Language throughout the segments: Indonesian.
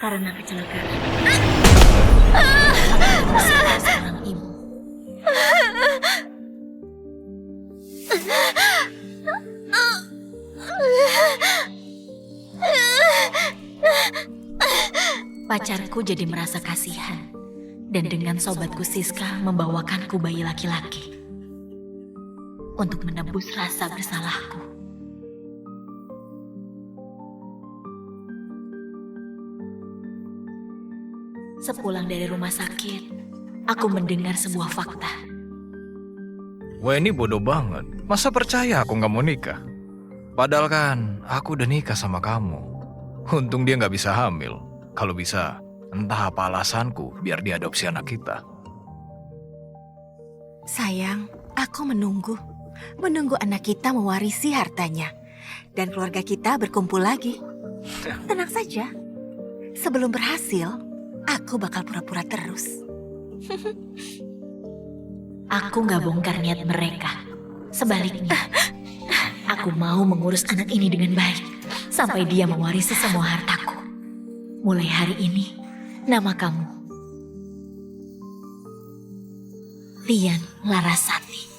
karena kecelakaan. Aku salah seorang ibu. Pacarku jadi merasa kasihan. Dan dengan sobatku Siska membawakanku bayi laki-laki. Untuk menebus rasa bersalahku. Sepulang dari rumah sakit, aku mendengar sebuah fakta. Wah, ini bodoh banget. Masa percaya aku nggak mau nikah? Padahal kan aku udah nikah sama kamu. Untung dia nggak bisa hamil. Kalau bisa, entah apa alasanku biar diadopsi anak kita. Sayang, aku menunggu. Menunggu anak kita mewarisi hartanya. Dan keluarga kita berkumpul lagi. Tenang saja. Sebelum berhasil, aku bakal pura-pura terus. Aku gak bongkar niat mereka. Sebaliknya, aku mau mengurus anak ini dengan baik. Sampai dia mewarisi semua hartaku. Mulai hari ini, nama kamu Tian Larasati.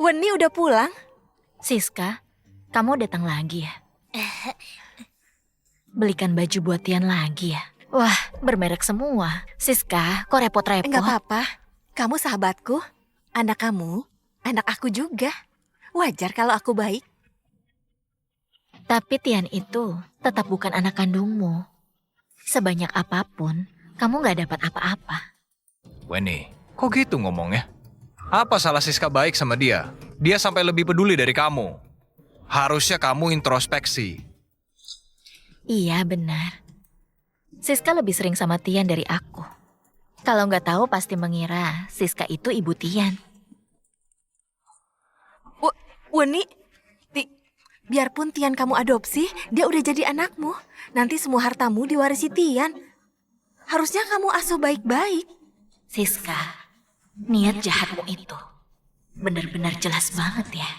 Weni udah pulang? Siska, kamu datang lagi ya? Belikan baju buat Tian lagi ya? Wah, bermerek semua. Siska, kok repot-repot? Enggak apa-apa. Kamu sahabatku, anak kamu, anak aku juga. Wajar kalau aku baik. Tapi Tian itu tetap bukan anak kandungmu. Sebanyak apapun, kamu gak dapat apa-apa. Weni, kok gitu ngomongnya? Apa salah Siska baik sama dia? Dia sampai lebih peduli dari kamu. Harusnya kamu introspeksi. Iya, benar. Siska lebih sering sama Tian dari aku. Kalau nggak tahu pasti mengira Siska itu ibu Tian. Weni, biarpun Tian kamu adopsi, dia udah jadi anakmu. Nanti semua hartamu diwarisi Tian. Harusnya kamu asuh baik-baik. Siska, niat jahatmu itu benar-benar jelas banget ya.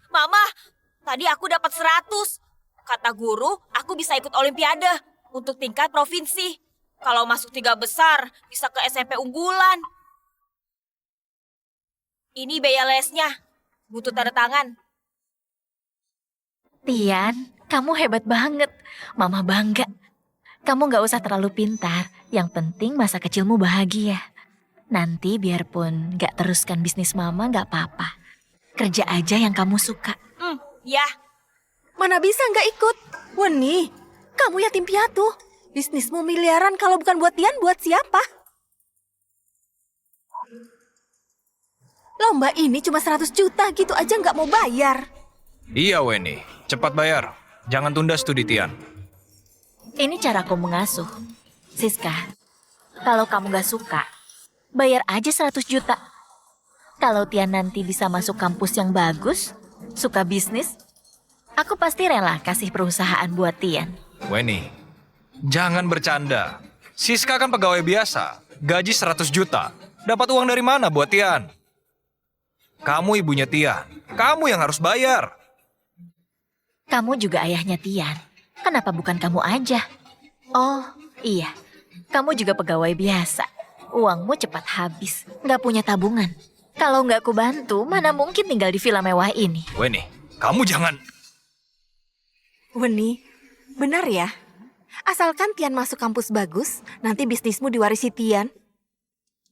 Mama, tadi aku dapat 100. Kata guru, aku bisa ikut olimpiade untuk tingkat provinsi. Kalau masuk 3 besar, bisa ke SMP unggulan. Ini biaya lesnya, butuh tanda tangan. Tian, kamu hebat banget. Mama bangga. Kamu nggak usah terlalu pintar. Yang penting masa kecilmu bahagia. Nanti biarpun nggak teruskan bisnis mama nggak apa-apa. Kerja aja yang kamu suka. Ya, Mana bisa nggak ikut? Weni, kamu yatim piatu. Bisnismu miliaran, kalau bukan buat Tian, buat siapa? Lomba ini cuma 100 juta, gitu aja nggak mau bayar. Iya Weni, cepat bayar. Jangan tunda studi Tian. Ini caraku mengasuh. Siska, kalau kamu gak suka, bayar aja 100 juta. Kalau Tian nanti bisa masuk kampus yang bagus, suka bisnis, aku pasti rela kasih perusahaan buat Tian. Weni, jangan bercanda. Siska kan pegawai biasa, gaji 100 juta. Dapat uang dari mana buat Tian? Kamu ibunya Tian, kamu yang harus bayar. Kamu juga ayahnya Tian. Kenapa bukan kamu aja? Oh, iya. Kamu juga pegawai biasa. Uangmu cepat habis. Nggak punya tabungan. Kalau nggak ku bantu, mana mungkin tinggal di villa mewah ini. Weni, kamu jangan... Weni, benar ya? Asalkan Tian masuk kampus bagus, nanti bisnismu diwarisi Tian.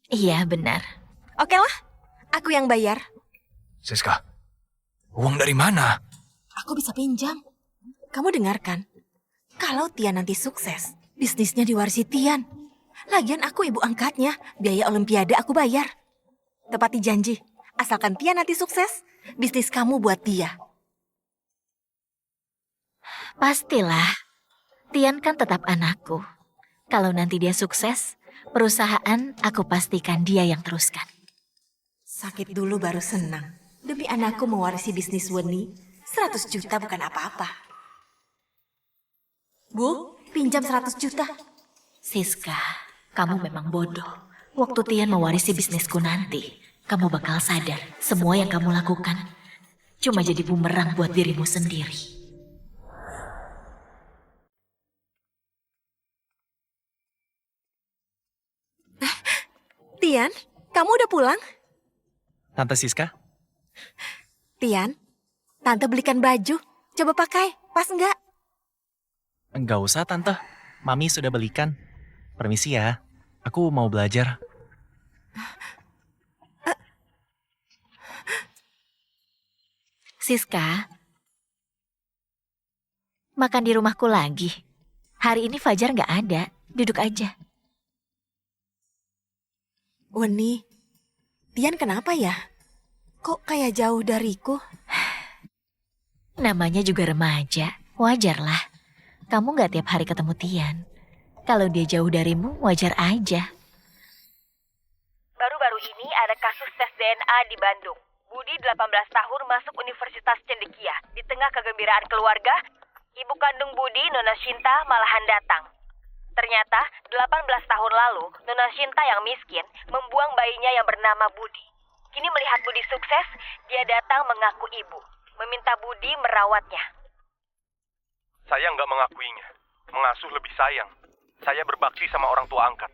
Iya, benar. Oke lah, aku yang bayar. Siska, uang dari mana? Aku bisa pinjam. Kamu dengarkan. Kalau Tian nanti sukses, bisnisnya diwarisi Tian. Lagian aku ibu angkatnya, biaya olimpiade aku bayar. Tepati janji, asalkan Tian nanti sukses, bisnis kamu buat dia. Pastilah. Tian kan tetap anakku. Kalau nanti dia sukses, perusahaan aku pastikan dia yang teruskan. Sakit dulu baru senang. Demi anakku mewarisi bisnis Weni, 100 juta bukan apa-apa. pinjam 100 juta. Siska, kamu memang bodoh. Waktu Tian mewarisi bisnisku nanti, kamu bakal sadar semua yang kamu lakukan cuma jadi bumerang buat dirimu sendiri. Tian, kamu udah pulang? Tante Siska? Tian, Tante belikan baju. Coba pakai, pas nggak? Enggak usah Tante, Mami sudah belikan. Permisi ya, aku mau belajar. Siska, makan di rumahku lagi. Hari ini Fajar nggak ada, duduk aja. Weni, Tian kenapa ya? Kok kayak jauh dariku? Namanya juga remaja, wajarlah. Kamu nggak tiap hari ketemu Tian. Kalau dia jauh darimu, wajar aja. Baru-baru ini ada kasus tes DNA di Bandung. Budi 18 tahun masuk Universitas Cendekia. Di tengah kegembiraan keluarga, ibu kandung Budi, Nona Shinta, malahan datang. Ternyata 18 tahun lalu, Nona Shinta yang miskin membuang bayinya yang bernama Budi. Kini melihat Budi sukses, dia datang mengaku ibu, meminta Budi merawatnya. Saya nggak mengakuinya. Mengasuh lebih sayang. Saya berbakti sama orang tua angkat.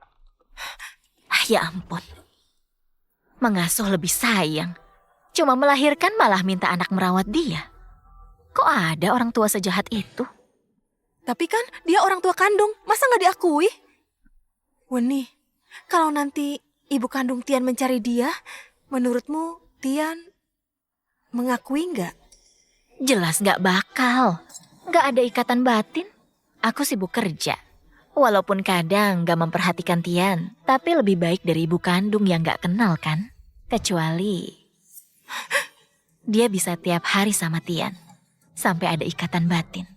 Ya ampun. Mengasuh lebih sayang. Cuma melahirkan malah minta anak merawat dia. Kok ada orang tua sejahat itu? Tapi kan dia orang tua kandung, masa nggak diakui? Weni, kalau nanti ibu kandung Tian mencari dia, menurutmu Tian mengakui nggak? Jelas nggak bakal. Nggak ada ikatan batin. Aku sibuk kerja. Walaupun kadang nggak memperhatikan Tian, tapi lebih baik dari ibu kandung yang nggak kenal kan? Kecuali dia bisa tiap hari sama Tian, sampai ada ikatan batin.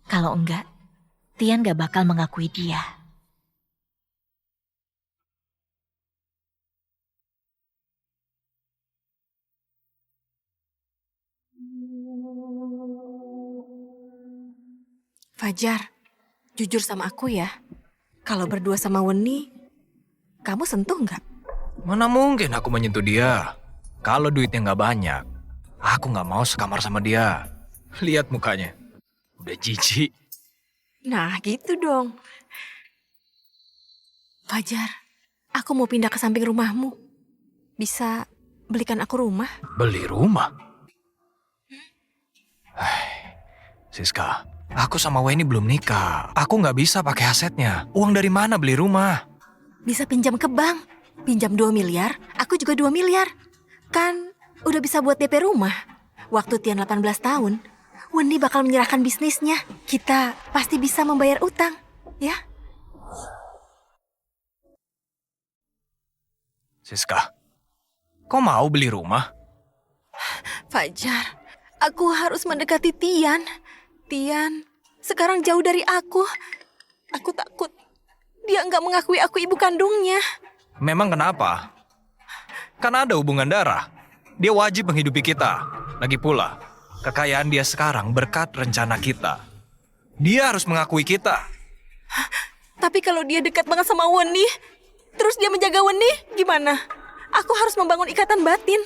Kalau enggak, Tian gak bakal mengakui dia. Fajar, jujur sama aku ya. Kalau berdua sama Weni, kamu sentuh nggak? Mana mungkin aku menyentuh dia. Kalau duitnya nggak banyak, aku nggak mau sekamar sama dia. Lihat mukanya, udah jijik. Nah gitu dong. Fajar, aku mau pindah ke samping rumahmu. Bisa belikan aku rumah? Beli rumah? Siska, aku sama Weni belum nikah. Aku nggak bisa pakai asetnya. Uang dari mana beli rumah? Bisa pinjam ke bank. Pinjam 2 miliar, aku juga 2 miliar. Kan udah bisa buat DP rumah. Waktu Tian 18 tahun, Weni bakal menyerahkan bisnisnya. Kita pasti bisa membayar utang, ya? Siska, kau mau beli rumah? Fajar, aku harus mendekati Tian. Tian sekarang jauh dari aku. Aku takut dia nggak mengakui aku ibu kandungnya. Memang kenapa? Karena ada hubungan darah. Dia wajib menghidupi kita. Lagi pula, kekayaan dia sekarang berkat rencana kita. Dia harus mengakui kita. Tapi kalau dia dekat banget sama Weni, terus dia menjaga Weni, gimana? Aku harus membangun ikatan batin.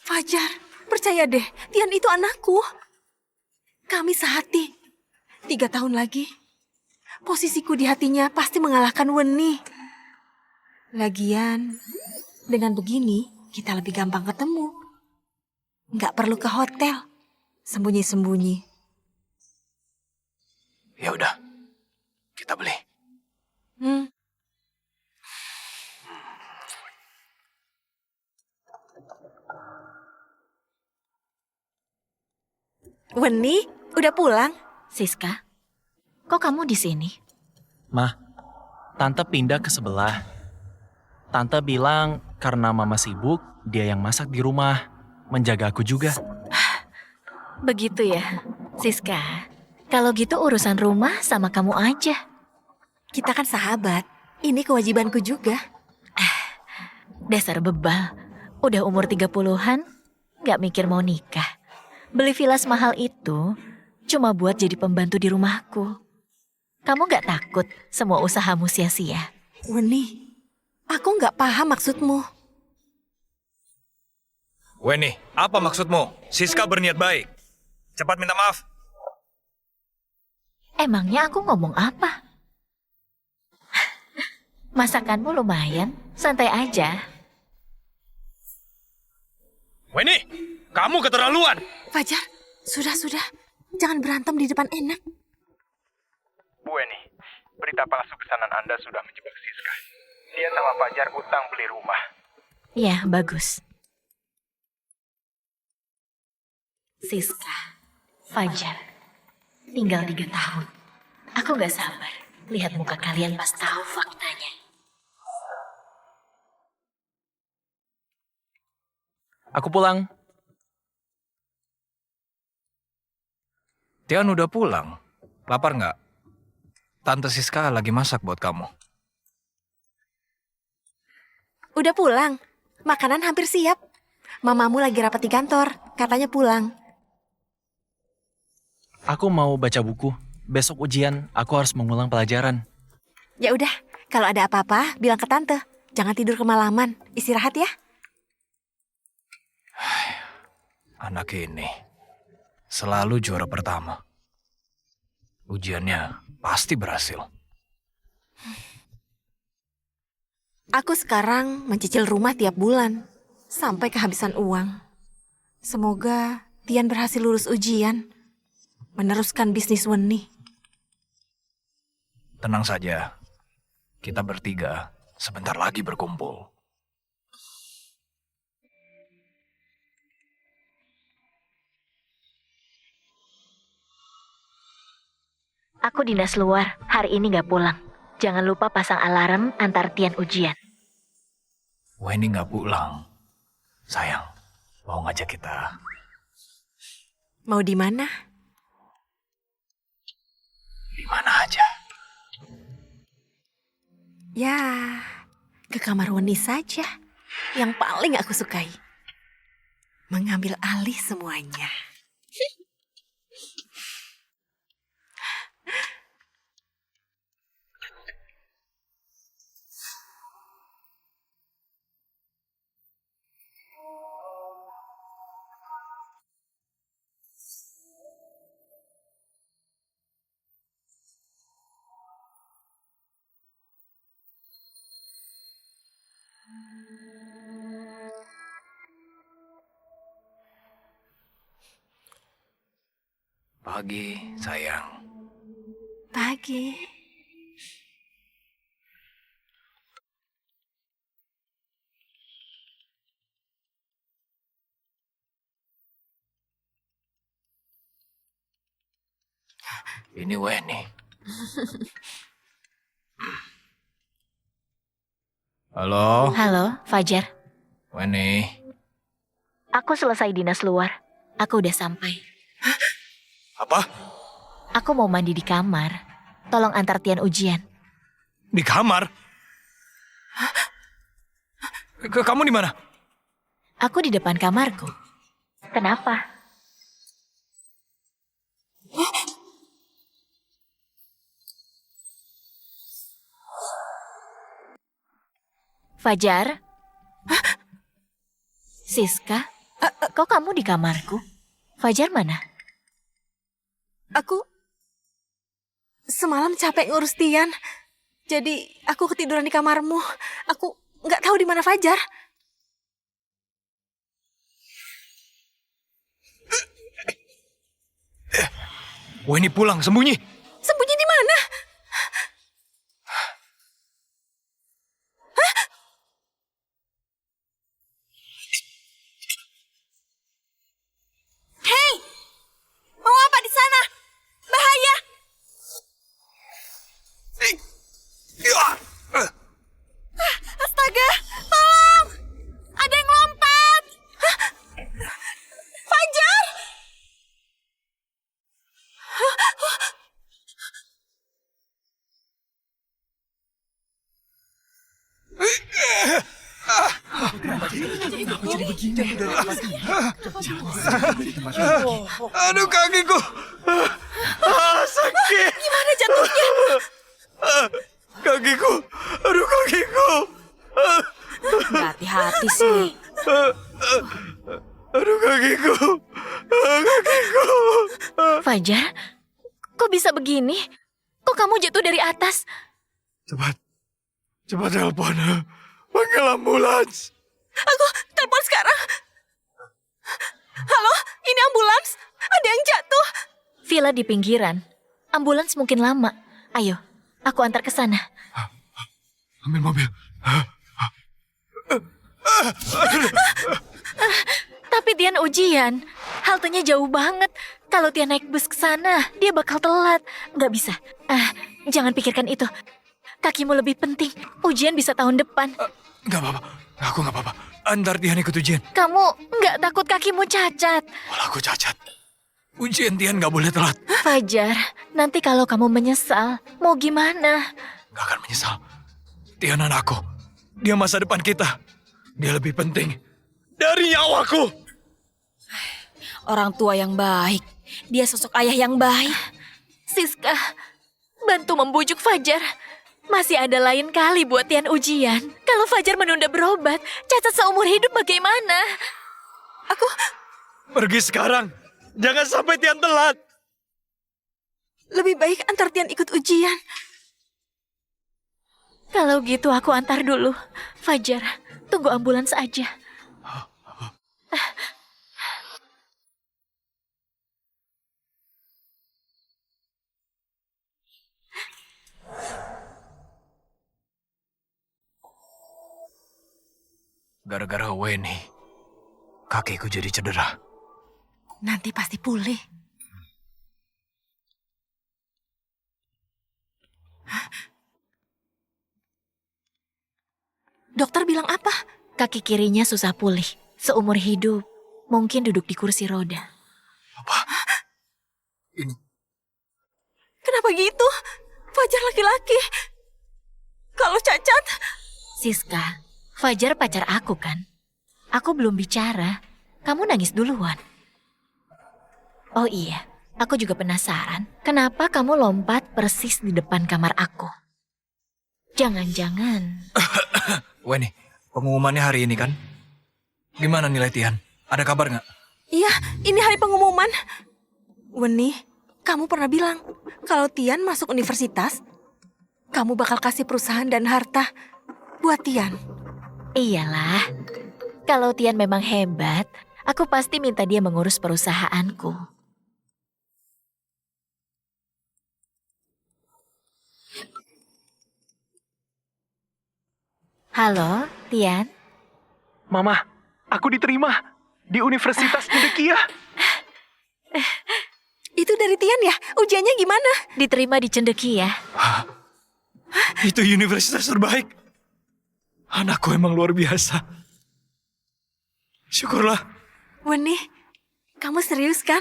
Fajar, percaya deh, Tian itu anakku. Kami sehati. 3 tahun lagi, posisiku di hatinya pasti mengalahkan Weni. Lagian, dengan begini, kita lebih gampang ketemu. Nggak perlu ke hotel, sembunyi-sembunyi. Ya udah, kita beli. Weni, udah pulang? Siska, kok kamu di sini? Mah, Tante pindah ke sebelah. Tante bilang karena Mama sibuk, dia yang masak di rumah, menjaga aku juga. Begitu ya, Siska. Kalau gitu urusan rumah sama kamu aja. Kita kan sahabat, ini kewajibanku juga. Dasar bebal, udah umur 30-an, gak mikir mau nikah. Beli villa mahal itu cuma buat jadi pembantu di rumahku. Kamu gak takut semua usahamu sia-sia? Weni, aku nggak paham maksudmu. Weni, apa maksudmu? Siska berniat baik. Cepat minta maaf. Emangnya aku ngomong apa? Masakanmu lumayan, santai aja. Weni, kamu keterlaluan. Fajar, sudah. Jangan berantem di depan enak. Bu Weni, berita palsu pesanan Anda sudah menjebak Siska. Dia sama Fajar utang beli rumah. Ya, bagus. Siska, Fajar, tinggal 3 tahun. Aku gak sabar lihat muka kalian pas tahu faktanya. Aku pulang. Tian udah pulang. Lapar nggak? Tante Siska lagi masak buat kamu. Udah pulang. Makanan hampir siap. Mamamu lagi rapat di kantor. Katanya pulang. Aku mau baca buku. Besok ujian, aku harus mengulang pelajaran. Ya udah, kalau ada apa-apa bilang ke tante. Jangan tidur kemalaman. Istirahat ya. Anak ini selalu juara pertama. Ujiannya pasti berhasil. Aku sekarang mencicil rumah tiap bulan. Sampai kehabisan uang. Semoga Tian berhasil lulus ujian. Meneruskan bisnis Weni. Tenang saja. Kita bertiga sebentar lagi berkumpul. Aku dinas luar, hari ini gak pulang. Jangan lupa pasang alarm antar Tian ujian. Weni nggak pulang. Sayang, mau ngajak kita. Mau di mana? Di mana aja. Ya, ke kamar Weni saja. Yang paling aku sukai. Mengambil alih semuanya. Pagi, sayang. Pagi. Ini Weni. Halo, Halo, Fajar. Weni. Aku selesai dinas luar. Aku udah sampai. Apa? Aku mau mandi di kamar. Tolong antar Tian ujian. Di kamar? Kamu di mana? Aku di depan kamarku. Kenapa? Fajar? Siska? Kok kamu di kamarku? Fajar mana? Aku semalam capek ngurus Tian. Jadi aku ketiduran di kamarmu. Aku nggak tahu di mana Fajar. Weni pulang, sembunyi. Sembunyi di mana? Hei! Mau apa di sana? Bahaya! Astaga! Tolong! Ada yang lompat! Fajar! Aduh kakiku. Sakit. Gimana jatuhnya? di sini. Aduh kakiku. Kakiku. Fajar, kok bisa begini? Kok kamu jatuh dari atas? Cepat telepon. Panggil ambulans. Aku telepon sekarang. Halo, ini ambulans. Ada yang jatuh. Villa di pinggiran. Ambulans mungkin lama. Ayo, aku antar ke sana. Ambil mobil. Tapi Tian ujian. Haltenya jauh banget. Kalau Tian naik bus ke sana, dia bakal telat. Nggak bisa. Jangan pikirkan itu. Kakimu lebih penting. Ujian bisa tahun depan. Nggak apa-apa. Aku nggak apa-apa. Antar Tian ikut ujian. Kamu nggak takut kakimu cacat? Walau aku cacat. Ujian Tian nggak boleh telat. Fajar, nanti kalau kamu menyesal, mau gimana? Nggak akan menyesal. Tian anakku. Dia masa depan kita. Dia lebih penting dari nyawaku. Orang tua yang baik. Dia sosok ayah yang baik. Siska, bantu membujuk Fajar. Masih ada lain kali buat Tian ujian. Kalau Fajar menunda berobat, cacat seumur hidup bagaimana? Pergi sekarang. Jangan sampai Tian telat. Lebih baik antar Tian ikut ujian. Kalau gitu aku antar dulu. Fajar, tunggu ambulans aja. Gara-gara Weni, kakiku jadi cedera. Nanti pasti pulih. Dokter bilang apa? Kaki kirinya susah pulih. Seumur hidup, mungkin duduk di kursi roda. Apa? Ini Kenapa gitu? Fajar laki-laki. Kalau cacat, Siska, Fajar pacar aku kan? Aku belum bicara. Kamu nangis duluan. Oh iya, aku juga penasaran. Kenapa kamu lompat persis di depan kamar aku? Jangan-jangan... Weni, pengumumannya hari ini kan? Gimana nilai Tian? Ada kabar nggak? iya, ini hari pengumuman. Weni, kamu pernah bilang kalau Tian masuk universitas, kamu bakal kasih perusahaan dan harta buat Tian. Iyalah, kalau Tian memang hebat, aku pasti minta dia mengurus perusahaanku. Halo, Tian. Mama, aku diterima di Universitas Cendekia. Itu dari Tian ya? Ujiannya gimana? Diterima di Cendekia. Itu universitas terbaik. Anakku emang luar biasa. Syukurlah. Weni, kamu serius kan?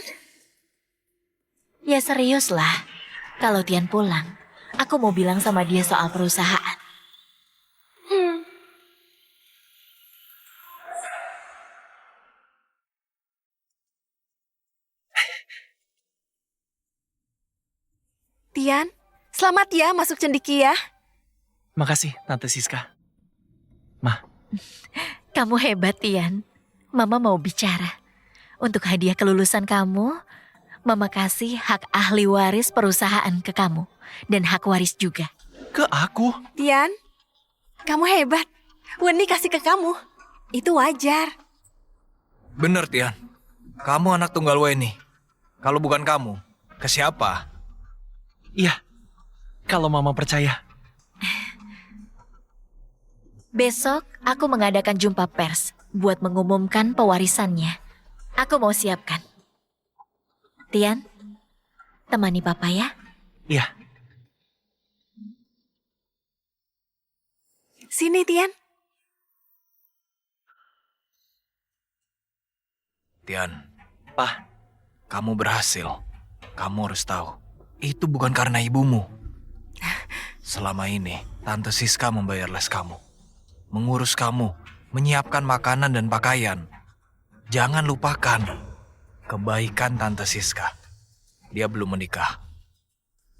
Ya serius lah. Kalau Tian pulang, aku mau bilang sama dia soal perusahaan. Tian, selamat ya masuk cendekia. Makasih, Tante Siska. Ma, Kamu hebat, Tian. Mama mau bicara. Untuk hadiah kelulusan kamu, Mama kasih hak ahli waris perusahaan ke kamu. Dan hak waris juga. ke aku? Tian, kamu hebat. Weni kasih ke kamu. Itu wajar. Bener Tian. Kamu anak tunggal Weni. Kalau bukan kamu, ke siapa? Iya, kalau Mama percaya. Besok aku mengadakan jumpa pers buat mengumumkan pewarisannya. Aku mau siapkan. Tian, temani Papa ya. Iya, Sini Tian. Tian, Pa. kamu berhasil. Kamu harus tahu, itu bukan karena ibumu. Selama ini, Tante Siska membayar les kamu. Mengurus kamu, menyiapkan makanan dan pakaian. Jangan lupakan kebaikan Tante Siska. Dia belum menikah.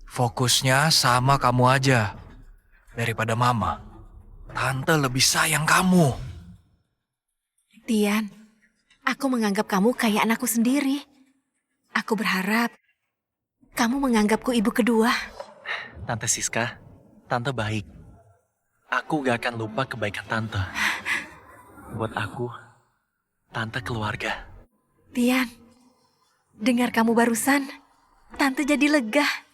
Fokusnya sama kamu aja. Daripada Mama, Tante lebih sayang kamu. Tian, aku menganggap kamu kayak anakku sendiri. Aku berharap kamu menganggapku ibu kedua. Tante Siska, Tante baik. Aku gak akan lupa kebaikan Tante. Buat aku, Tante keluarga. Tian, dengar kamu barusan, Tante jadi lega.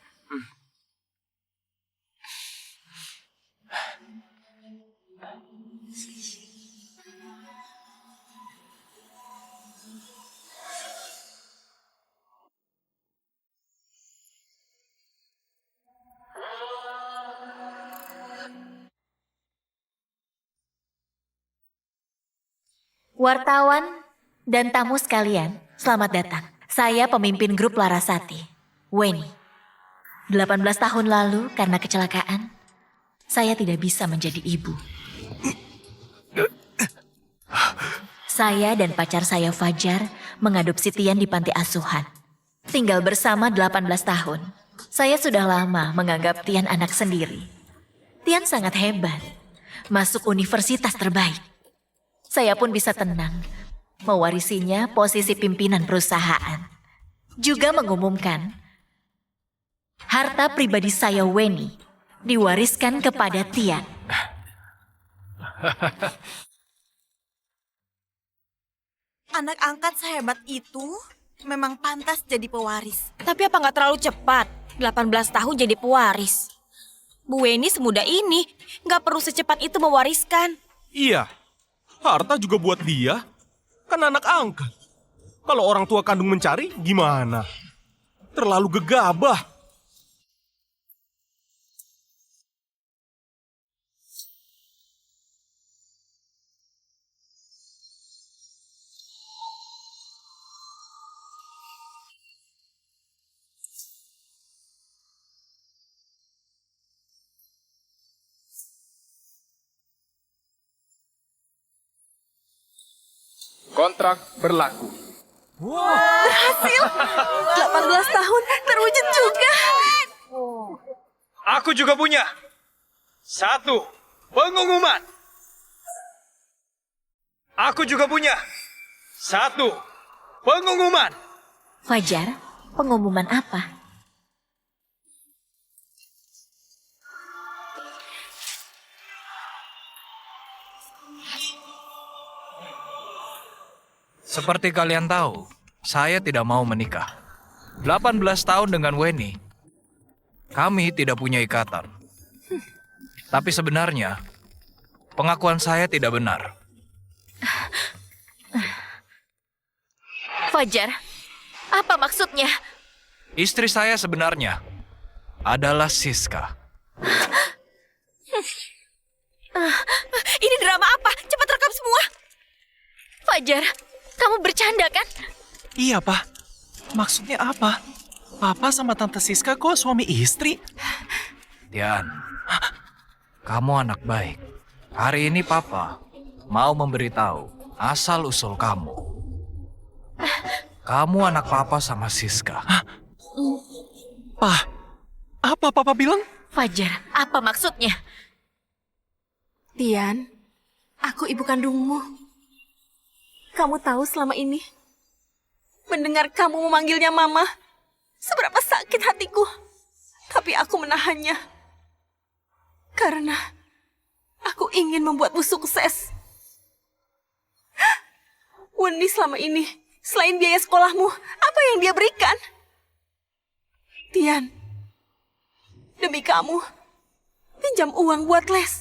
Wartawan dan tamu sekalian, selamat datang. Saya pemimpin grup Larasati, Weni. 18 tahun lalu karena kecelakaan, saya tidak bisa menjadi ibu. Saya dan pacar saya Fajar mengadopsi Tian di panti asuhan. Tinggal bersama 18 tahun. Saya sudah lama menganggap Tian anak sendiri. Tian sangat hebat, masuk universitas terbaik. Saya pun bisa tenang mewarisinya posisi pimpinan perusahaan. Juga mengumumkan harta pribadi saya Weni diwariskan kepada Tian. Anak angkat sehebat itu memang pantas jadi pewaris. Tapi apa nggak terlalu cepat? 18 tahun jadi pewaris. Bu Weni semudah ini, nggak perlu secepat itu mewariskan. Iya, harta juga buat dia. Kan anak angkat. Kalau orang tua kandung mencari, gimana? Terlalu gegabah. Kontrak berlaku. 18 tahun terwujud juga. Aku juga punya. 1. Pengumuman. Aku juga punya. 1. Pengumuman. Fajar, pengumuman apa? Seperti kalian tahu, saya tidak mau menikah. 18 tahun dengan Weni. Kami tidak punya ikatan. Tapi sebenarnya, pengakuan saya tidak benar. Fajar, apa maksudnya? Istri saya sebenarnya adalah Siska. Ini drama apa? Cepat rekam semua. Fajar, kamu bercanda kan? Iya, Pak. Maksudnya apa? Papa sama Tante Siska kok suami istri? Tian, kamu anak baik. Hari ini Papa mau memberitahu asal-usul kamu. Kamu anak Papa sama Siska. Pa, apa Papa bilang? Fajar, apa maksudnya? Tian, aku ibu kandungmu. Kamu tahu selama ini, mendengar kamu memanggilnya Mama, seberapa sakit hatiku. Tapi aku menahannya. Karena aku ingin membuatmu sukses. Weni selama ini, selain biaya sekolahmu, apa yang dia berikan? Tian, demi kamu, pinjam uang buat les.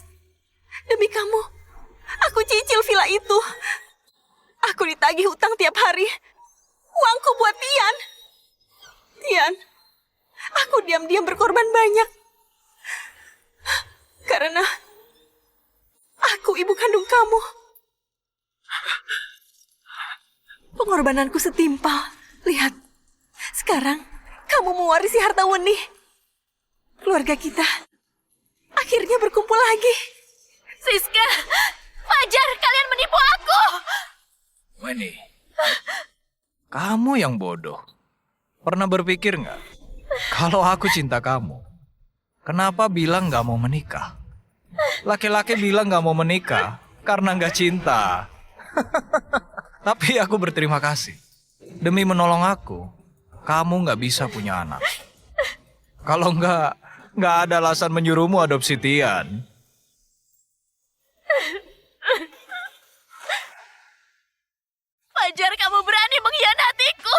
Demi kamu, aku cicil villa itu. Aku ditagih utang tiap hari. Uangku buat Tian. Tian, aku diam-diam berkorban banyak. Karena aku ibu kandung kamu. Pengorbananku setimpal. Lihat, sekarang kamu mewarisi harta Weni. Keluarga kita akhirnya berkumpul lagi. Siska, Fajar, kalian menipu aku. Weni, kamu yang bodoh. Pernah berpikir nggak? Kalau aku cinta kamu, kenapa bilang nggak mau menikah? Laki-laki bilang nggak mau menikah karena nggak cinta. Tapi aku berterima kasih. Demi menolong aku, kamu nggak bisa punya anak. Kalau nggak ada alasan menyuruhmu adopsi Tian. Fajar, kamu berani mengkhianatiku.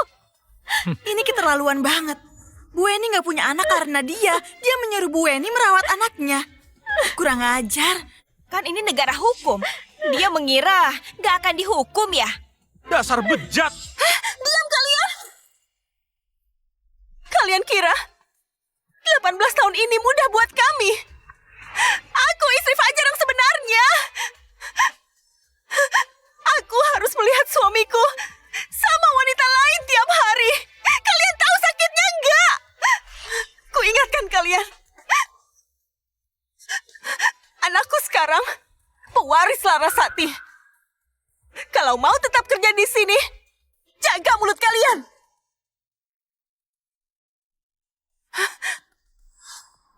Ini keterlaluan banget. Bu Weni nggak punya anak karena dia menyuruh Bu Weni merawat anaknya. Kurang ajar. Kan ini negara hukum. Dia mengira nggak akan dihukum ya? Dasar bejat. Diam kalian! Kalian kira 18 tahun ini mudah buat kami? Aku istri Fajar yang sebenarnya. Aku harus melihat suamiku sama wanita lain tiap hari. Kalian tahu sakitnya enggak? Ku ingatkan kalian. Anakku sekarang pewaris Larasati. Kalau mau tetap kerja di sini, jaga mulut kalian.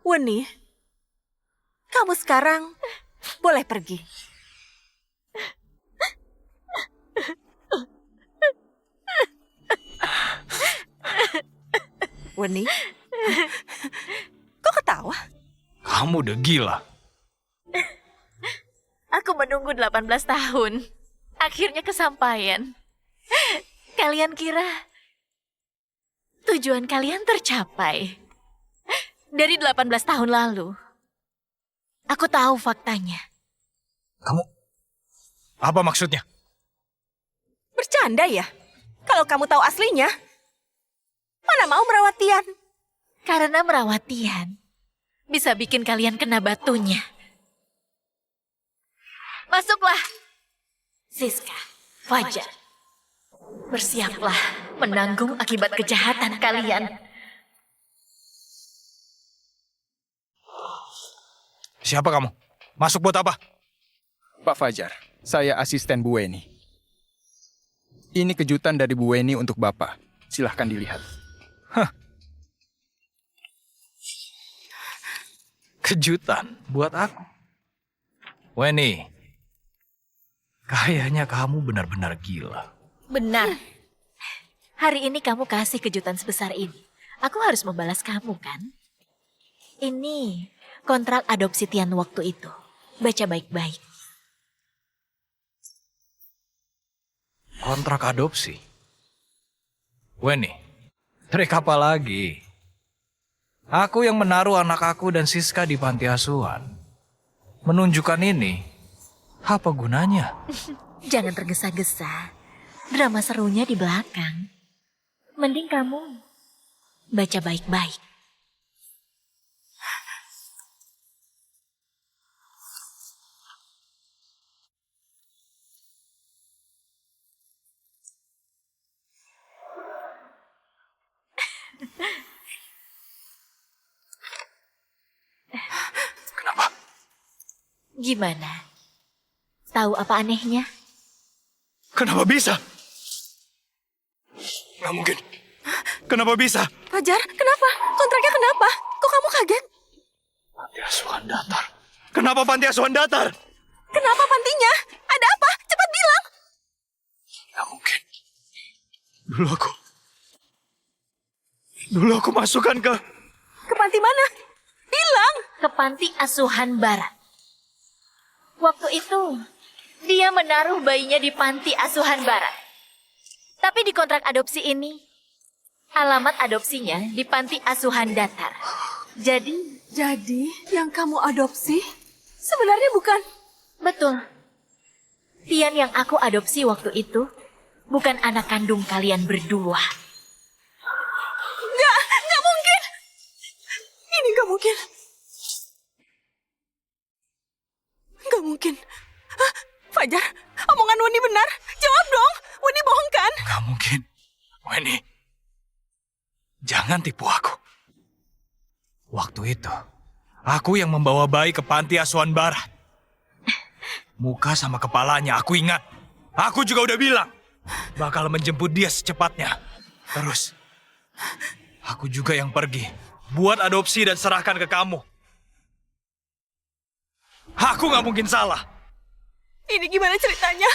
Weni, kamu sekarang boleh pergi. Weni, kok ketawa? Kamu udah gila. Aku menunggu 18 tahun. Akhirnya kesampaian. Kalian kira tujuan kalian tercapai? Dari 18 tahun lalu. Aku tahu faktanya. Kamu apa maksudnya? Bercanda ya? Kalau kamu tahu aslinya, mana mau merawat Tian? Karena merawat Tian bisa bikin kalian kena batunya. Masuklah. Siska, Fajar. Bersiaplah menanggung akibat kejahatan kalian. Siapa kamu? Masuk buat apa? Pak Fajar, saya asisten Bu Weni. Ini kejutan dari Bu Weni untuk Bapak. Silahkan dilihat. Kejutan buat aku. Weni, kayaknya kamu benar-benar gila. Benar. Hari ini kamu kasih kejutan sebesar ini. Aku harus membalas kamu, kan? Ini kontrak adopsi Tian waktu itu. Baca baik-baik. Kontrak adopsi? Weni, trik apa lagi? Aku yang menaruh anak aku dan Siska di panti asuhan. Menunjukkan ini, apa gunanya? Jangan tergesa-gesa. Drama serunya di belakang. Mending kamu baca baik-baik. Kenapa? Gimana? Tahu apa anehnya? Kenapa bisa? Nggak mungkin. Kenapa bisa? Fajar, kenapa? Kontraknya kenapa? Kok kamu kaget? Panti asuhan datar. Kenapa panti asuhan datar? Kenapa pantinya? Ada apa? Cepat bilang. Nggak mungkin. Dulu aku masukkan ke... Ke panti mana? Bilang. Ke panti asuhan barat. Waktu itu, dia menaruh bayinya di panti asuhan barat. Tapi di kontrak adopsi ini, alamat adopsinya di panti asuhan datar. Jadi, Yang kamu adopsi sebenarnya bukan... betul. Tian yang aku adopsi waktu itu, bukan anak kandung kalian berdua. Nggak mungkin. Ini nggak mungkin. Nggak mungkin. Hah? Fajar, omongan Weni benar. Jawab dong. Weni bohong kan? Nggak mungkin. Weni, jangan tipu aku. Waktu itu, aku yang membawa bayi ke panti asuhan barat. Muka sama kepalanya aku ingat. Aku juga udah bilang bakal menjemput dia secepatnya. Terus, aku juga yang pergi buat adopsi dan serahkan ke kamu. Aku nggak mungkin salah. Ini gimana ceritanya?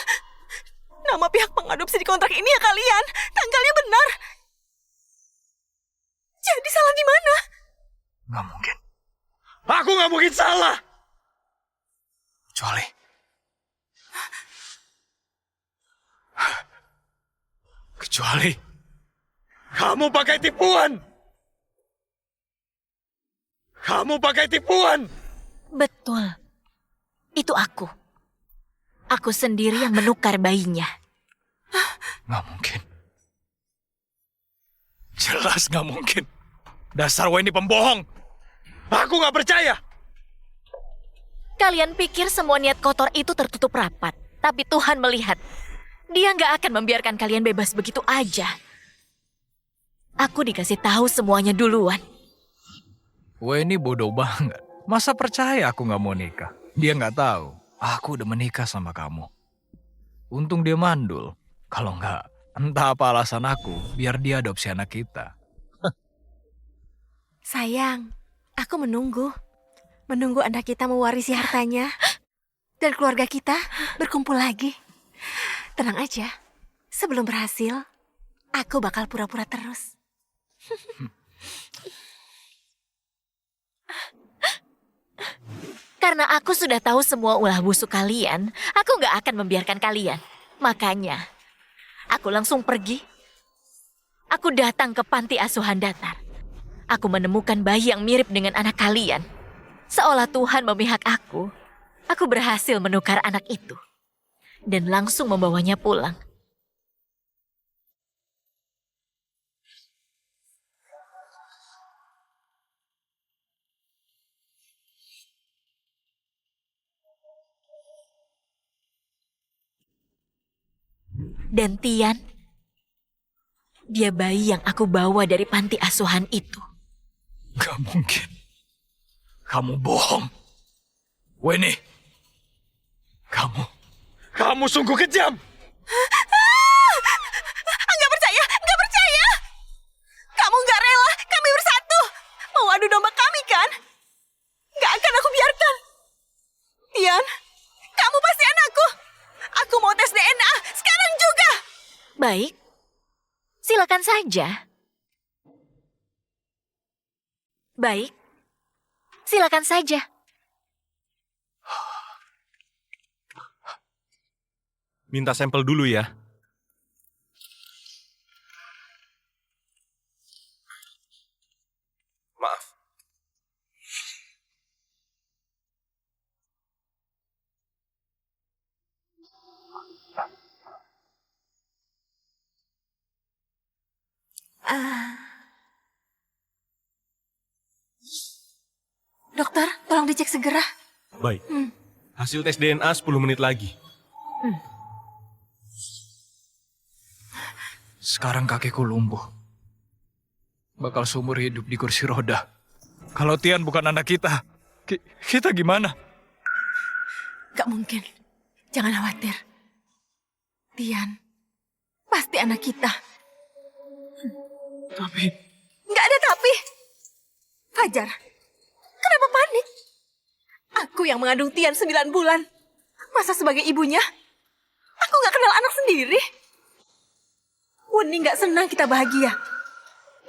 Nama pihak pengadopsi di kontrak ini ya kalian. Tanggalnya benar. Jadi salah di mana? Nggak mungkin. Aku nggak mungkin salah. Kecuali... Kecuali... Kamu pakai tipuan. Kamu pakai tipuan. Betul. Itu aku. Aku sendiri yang menukar bayinya. Nggak mungkin. Jelas nggak mungkin. Dasar Wendy pembohong. Aku nggak percaya. Kalian pikir semua niat kotor itu tertutup rapat. Tapi Tuhan melihat. Dia nggak akan membiarkan kalian bebas begitu aja. Aku dikasih tahu semuanya duluan. Wendy bodoh banget. Masa percaya aku nggak mau nikah? Dia nggak tahu. Aku udah menikah sama kamu. Untung dia mandul. Kalau nggak, entah apa alasan aku, biar dia adopsi anak kita. Sayang, aku menunggu. Menunggu anak kita mewarisi hartanya. Dan keluarga kita berkumpul lagi. Tenang aja, sebelum berhasil, aku bakal pura-pura terus. Karena aku sudah tahu semua ulah busuk kalian, aku nggak akan membiarkan kalian. Makanya, aku langsung pergi. Aku datang ke panti asuhan datar. Aku menemukan bayi yang mirip dengan anak kalian. Seolah Tuhan memihak aku berhasil menukar anak itu. Dan langsung membawanya pulang. Dan Tian, dia bayi yang aku bawa dari panti asuhan itu. Gak mungkin. Kamu bohong. Wendy. Kamu sungguh kejam. Nggak percaya, nggak percaya. Kamu nggak rela kami bersatu. Mau adu domba kami kan? Nggak akan aku biarkan. Tian, kamu pasti anakku. Aku mau tes DNA sekarang juga. Baik, silakan saja. Baik, silakan saja. Minta sampel dulu ya. Maaf. Dokter, tolong dicek segera. Baik. Hasil tes DNA 10 menit lagi. Sekarang kakiku lumpuh. Bakal seumur hidup di kursi roda. Kalau Tian bukan anak kita, kita gimana? Gak mungkin. Jangan khawatir. Tian, pasti anak kita. Tapi... Nggak ada tapi. Fajar, Kenapa panik? Aku yang mengandung Tian 9 bulan. Masa sebagai ibunya, aku nggak kenal anak sendiri? Wendy nggak senang kita bahagia.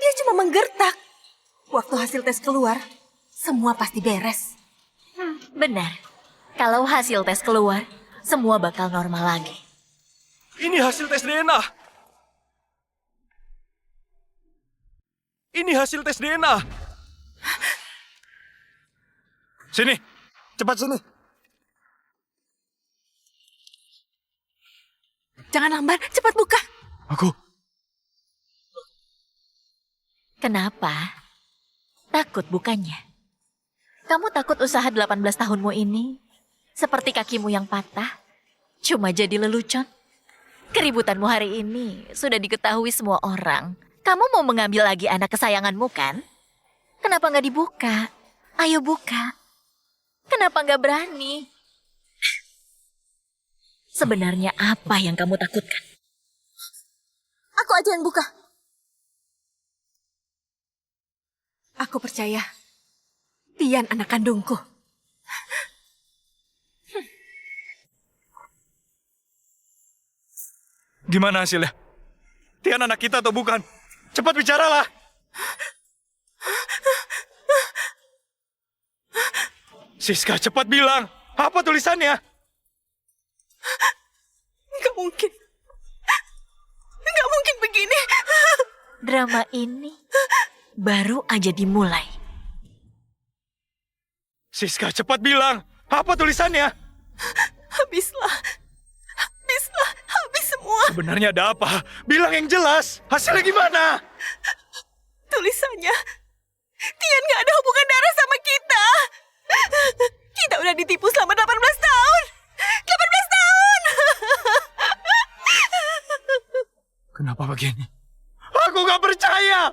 Dia cuma menggertak. waktu hasil tes keluar, semua pasti beres. Benar. Kalau hasil tes keluar, semua bakal normal lagi. Ini hasil tes DNA. Ini hasil tes DNA. Sini, cepat sini. Jangan lambat, cepat buka. Aku. Kenapa? Takut bukannya? Kamu takut usaha 18 tahunmu ini seperti kakimu yang patah, cuma jadi lelucon? Keributanmu hari ini sudah diketahui semua orang. Kamu mau mengambil lagi anak kesayanganmu kan? Kenapa nggak dibuka? Ayo buka. Kenapa nggak berani? Sebenarnya apa yang kamu takutkan? Aku aja yang buka. Aku percaya, Tian anak kandungku. Gimana hasilnya? Tian anak kita atau bukan? Cepat bicaralah. Siska, cepat bilang. Apa tulisannya? Nggak mungkin. Nggak mungkin begini. Drama ini baru aja dimulai. Siska, cepat bilang. Apa tulisannya? Habislah. Habislah. Habis semua. Sebenarnya ada apa? Bilang yang jelas. Hasilnya gimana? Tulisannya, Tian nggak ada hubungan darah sama kita. Kita udah ditipu selama 18 tahun. 18 tahun. Kenapa begini? Aku gak percaya.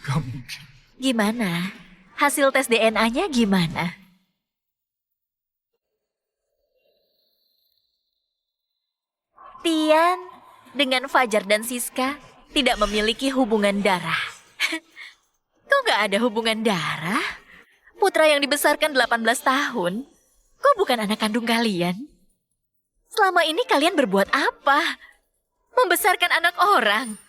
Gak mungkin. Gimana? Hasil tes DNA-nya gimana? Tian dengan Fajar dan Siska tidak memiliki hubungan darah. Kok gak ada hubungan darah? Putra yang dibesarkan 18 tahun, kok bukan anak kandung kalian? Selama ini kalian berbuat apa? Membesarkan anak orang.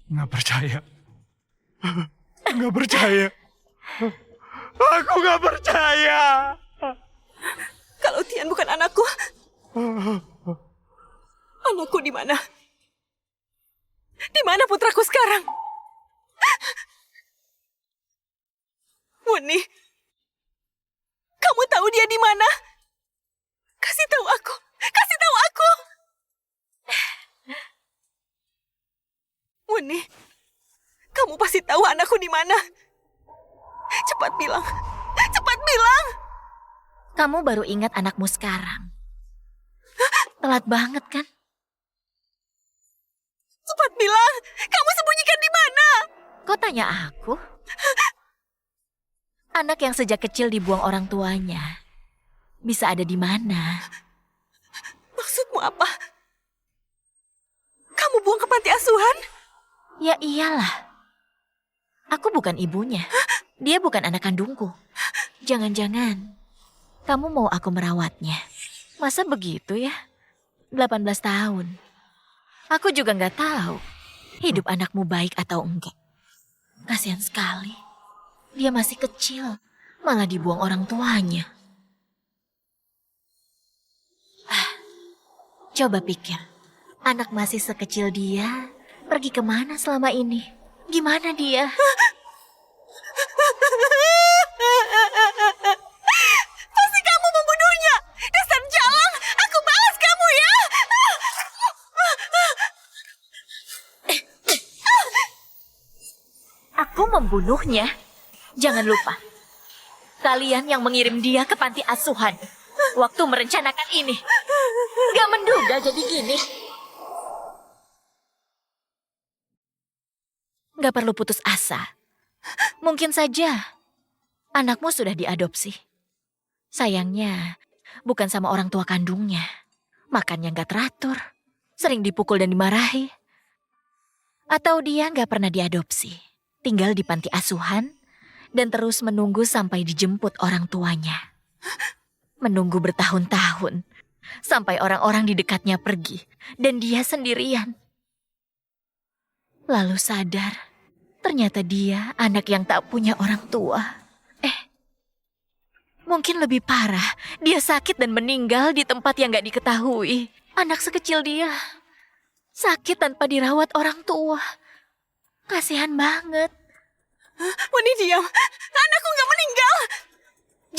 Gak percaya. Gak percaya. Aku gak percaya. Kalau Tian bukan anakku, anakku di mana? Di mana putraku sekarang? Wuni, kamu tahu dia di mana? Kasih tahu aku. Kasih tahu aku. Wuni, kamu pasti tahu anakku di mana. Cepat bilang. Cepat bilang. Kamu baru ingat anakmu sekarang. Telat banget kan? Cepat bilang. Kamu sembunyikan di mana? Kok tanya aku? Anak yang sejak kecil dibuang orang tuanya bisa ada di mana? Maksudmu apa? Kamu buang ke panti asuhan? Ya iyalah. Aku bukan ibunya. Dia bukan anak kandungku. Jangan-jangan kamu mau aku merawatnya. Masa begitu ya? 18 tahun. Aku juga nggak tahu hidup anakmu baik atau enggak. Kasihan sekali. Dia masih kecil, malah dibuang orang tuanya. Coba pikir, anak masih sekecil dia pergi kemana selama ini? Gimana dia? Pasti kamu membunuhnya. Dasar jalang, aku balas kamu ya. Aku membunuhnya. Jangan lupa, kalian yang mengirim dia ke panti asuhan waktu merencanakan ini. Gak menduga jadi gini. Gak perlu putus asa. Mungkin saja anakmu sudah diadopsi. Sayangnya, bukan sama orang tua kandungnya. Makannya gak teratur, sering dipukul dan dimarahi. Atau dia gak pernah diadopsi, tinggal di panti asuhan, dan terus menunggu sampai dijemput orang tuanya. Menunggu bertahun-tahun, sampai orang-orang di dekatnya pergi, dan dia sendirian. Lalu sadar, ternyata dia anak yang tak punya orang tua. Mungkin lebih parah, dia sakit dan meninggal di tempat yang gak diketahui. Anak sekecil dia, sakit tanpa dirawat orang tua. Kasihan banget. Wuni diam, anakku gak meninggal.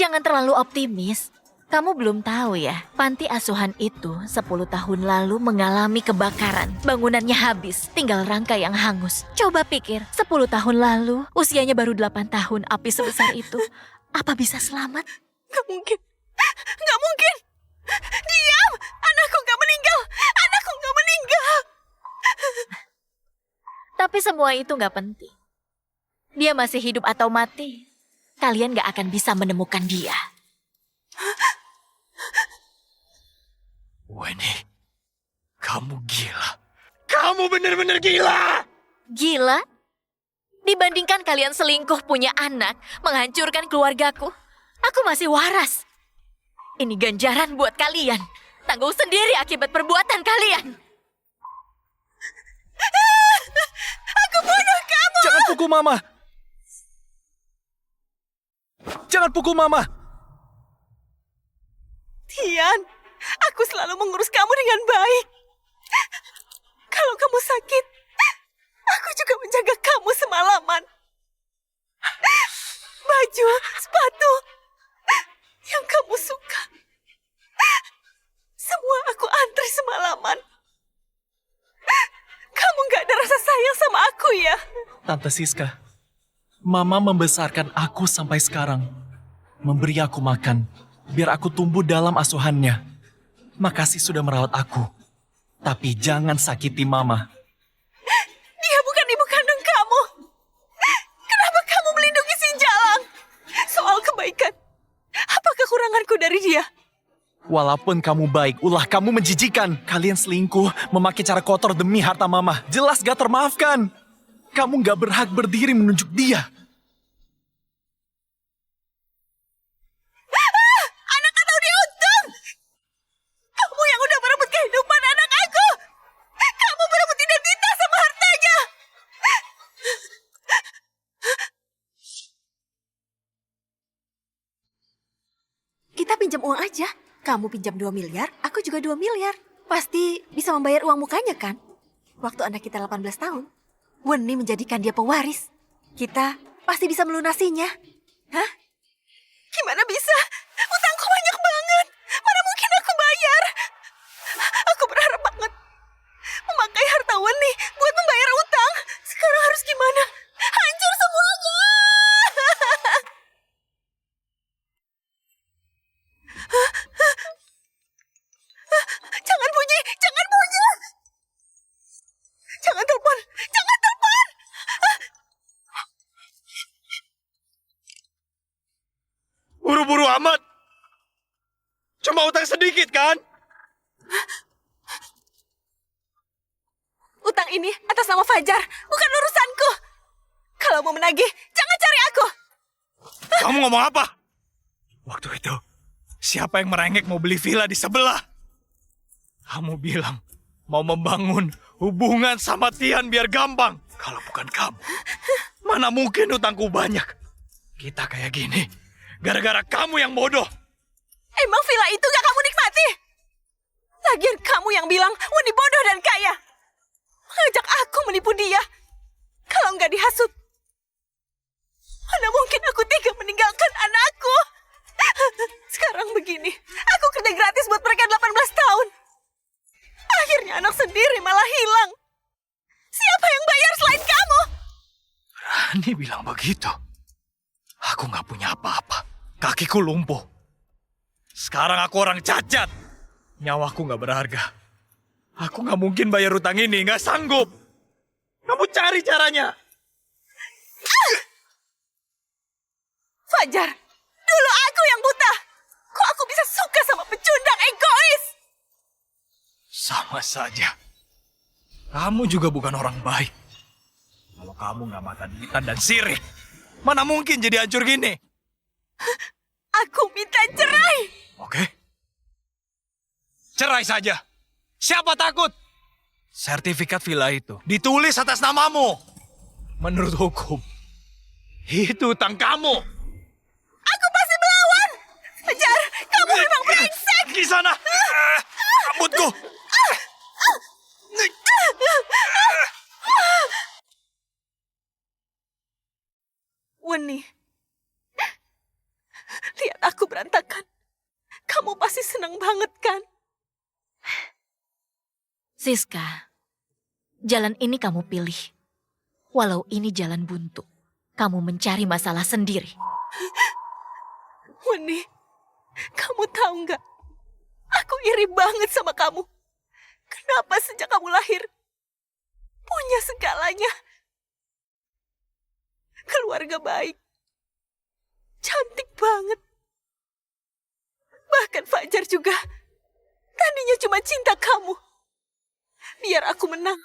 Jangan terlalu optimis. Kamu belum tahu ya, panti asuhan itu 10 tahun lalu mengalami kebakaran. Bangunannya habis, tinggal rangka yang hangus. Coba pikir, 10 tahun lalu, usianya baru 8 tahun, api sebesar itu. Apa bisa selamat? Gak mungkin. Gak mungkin. Diam, anakku gak meninggal. Anakku gak meninggal. Tapi semua itu gak penting. Dia masih hidup atau mati, kalian gak akan bisa menemukan dia. Weni, kamu gila. Kamu bener-bener gila! Gila? Dibandingkan kalian selingkuh punya anak, menghancurkan keluargaku, aku masih waras. Ini ganjaran buat kalian. Tanggung sendiri akibat perbuatan kalian. Aku bunuh kamu! Jangan pukul Mama! Jangan pukul Mama! Tian, aku selalu mengurus kamu dengan baik. Kalau kamu sakit, aku juga menjaga kamu semalaman. Baju, sepatu, yang kamu suka. Semua aku antri semalaman. Kamu gak ada rasa sayang sama aku ya? Tante Siska, Mama membesarkan aku sampai sekarang. Memberi aku makan, biar aku tumbuh dalam asuhannya. Makasih sudah merawat aku. Tapi jangan sakiti Mama. Dia bukan ibu kandung kamu. Kenapa kamu melindungi Sinjalang? Soal kebaikan, apa kekuranganku dari dia? Walaupun kamu baik, ulah kamu menjijikan. Kalian selingkuh, memakai cara kotor demi harta Mama. Jelas gak termaafkan. Kamu gak berhak berdiri menunjuk dia. Anak atau diuntung? Kamu yang udah merebut kehidupan anak aku. Kamu merebut identitas sama hartanya. Kita pinjam uang aja. Kamu pinjam 2 miliar, aku juga 2 miliar. Pasti bisa membayar uang mukanya kan? Waktu anak kita 18 tahun, Weni menjadikan dia pewaris. Kita pasti bisa melunasinya. Hah? Gimana bisa? Utangku banyak banget. Mana mungkin aku bayar? Aku berharap banget memakai harta Weni buat membayar utang. Sekarang harus gimana? Hancur semuanya! Jangan bunyi! Jangan bunyi! Jangan telepon! Jangan telepon! Buru-buru amat. Cuma utang sedikit kan? Utang ini atas nama Fajar, bukan urusanku. Kalau mau menagih, jangan cari aku. Kamu ngomong apa? Waktu itu, siapa yang merengek mau beli villa di sebelah? Kamu bilang mau membangun hubungan sama Tian biar gampang. Kalau bukan kamu, mana mungkin utangku banyak. Kita kayak gini, gara-gara kamu yang bodoh. Emang villa itu gak kamu nikmati? Lagian kamu yang bilang Weni bodoh dan kaya. Mengajak aku menipu dia. Kalau nggak dihasut, mana mungkin aku tega meninggalkan anakku. Sekarang begini, aku kerja gratis buat mereka 18 tahun. Akhirnya anak sendiri malah hilang. Siapa yang bayar selain kamu? Rani bilang begitu. Aku nggak punya apa-apa. Kakiku lumpuh. Sekarang aku orang cacat. Nyawaku nggak berharga. Aku nggak mungkin bayar utang ini, nggak sanggup. Kamu cari caranya. Fajar, dulu aku yang buta. Kok aku bisa suka sama pecundang egois? Sama saja. Kamu juga bukan orang baik. Kalau kamu nggak mata-duitan dan sirik, mana mungkin jadi hancur gini? Aku minta cerai. Oke. Cerai saja. Siapa takut? Sertifikat villa itu ditulis atas namamu. Menurut hukum, itu utang kamu. Aku pasti melawan. Fajar, kamu memang brengsek. Di sana. Rambutku. Weni, lihat aku berantakan. Kamu pasti senang banget kan? Siska, jalan ini kamu pilih. Walau ini jalan buntu, kamu mencari masalah sendiri. Weni, kamu tahu nggak? Aku iri banget sama kamu. Kenapa sejak kamu lahir, punya segalanya? Keluarga baik, cantik banget. Bahkan Fajar juga Tadinya cuma cinta kamu. Biar aku menang.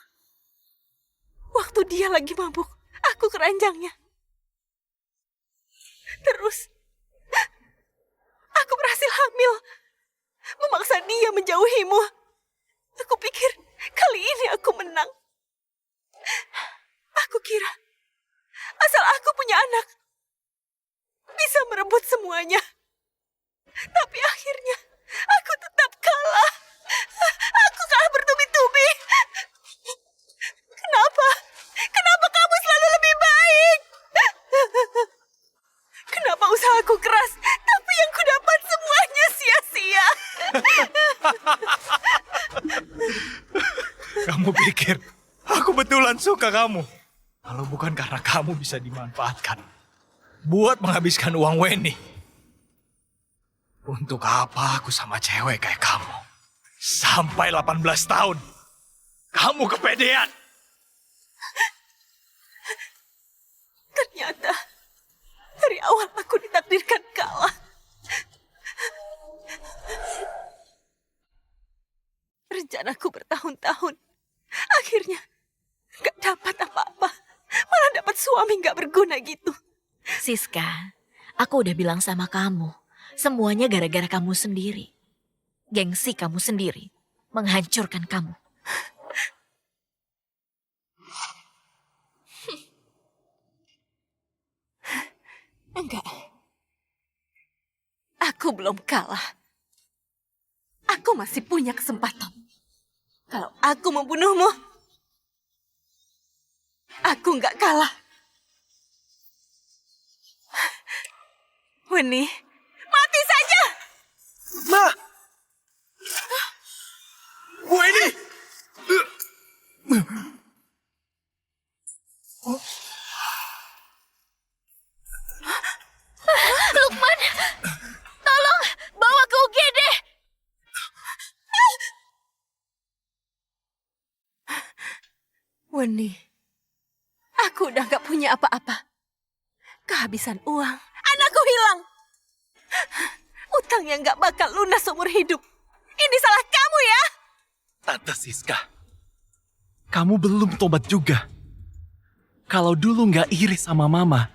Waktu dia lagi mabuk, aku keranjangnya. Terus, aku berhasil hamil. Memaksa dia menjauhimu. Aku pikir kali ini aku menang. Aku kira asal aku punya anak, bisa merebut semuanya. Tapi akhirnya aku tetap kalah. Aku kalah bertubi-tubi. Kenapa? Kenapa kamu selalu lebih baik? Kenapa usahaku keras, tapi yang kudapat semuanya sia-sia? Kamu pikir aku betulan suka kamu? Kalau bukan karena kamu bisa dimanfaatkan buat menghabiskan uang Weni. Untuk apa aku sama cewek kayak kamu? Sampai 18 tahun. Kamu kepedean. Ternyata dari awal aku ditakdirkan kalah. Rencanaku bertahun-tahun. Akhirnya gak dapat apa-apa. Malah dapat suami gak berguna gitu. Siska, aku udah bilang sama kamu. Semuanya gara-gara kamu sendiri. Gengsi kamu sendiri menghancurkan kamu. Enggak. Aku belum kalah. Aku masih punya kesempatan. Kalau aku membunuhmu, aku nggak kalah. Weni, mati saja! Ma! Weni! Lukman, tolong bawa ke UGD. Weni, aku udah gak punya apa-apa. Kehabisan uang, anakku hilang. Utang yang gak bakal lunas seumur hidup. Ini salah kamu ya? Tante Siska, kamu belum tobat juga. Kalau dulu nggak iri sama mama,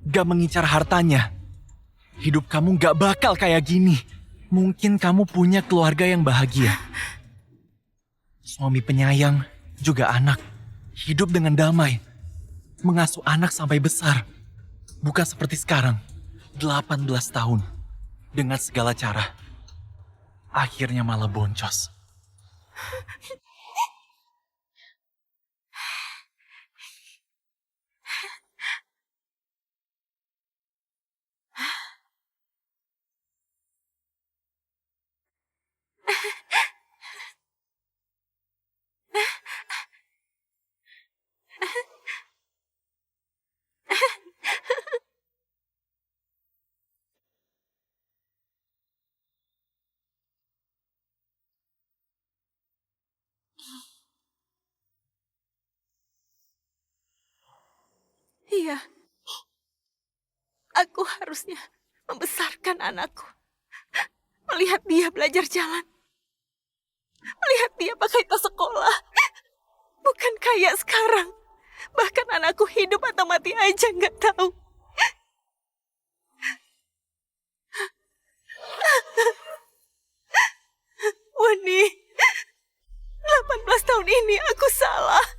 nggak mengincar hartanya, hidup kamu nggak bakal kayak gini. Mungkin kamu punya keluarga yang bahagia. Suami penyayang, juga anak. Hidup dengan damai. Mengasuh anak sampai besar. Bukan seperti sekarang, 18 tahun. Dengan segala cara. Akhirnya malah boncos. Iya, aku harusnya membesarkan anakku. Melihat dia belajar jalan. Melihat dia pakai tas sekolah. Bukan kayak sekarang. Bahkan anakku hidup atau mati aja nggak tahu. Wani, 18 tahun ini aku salah.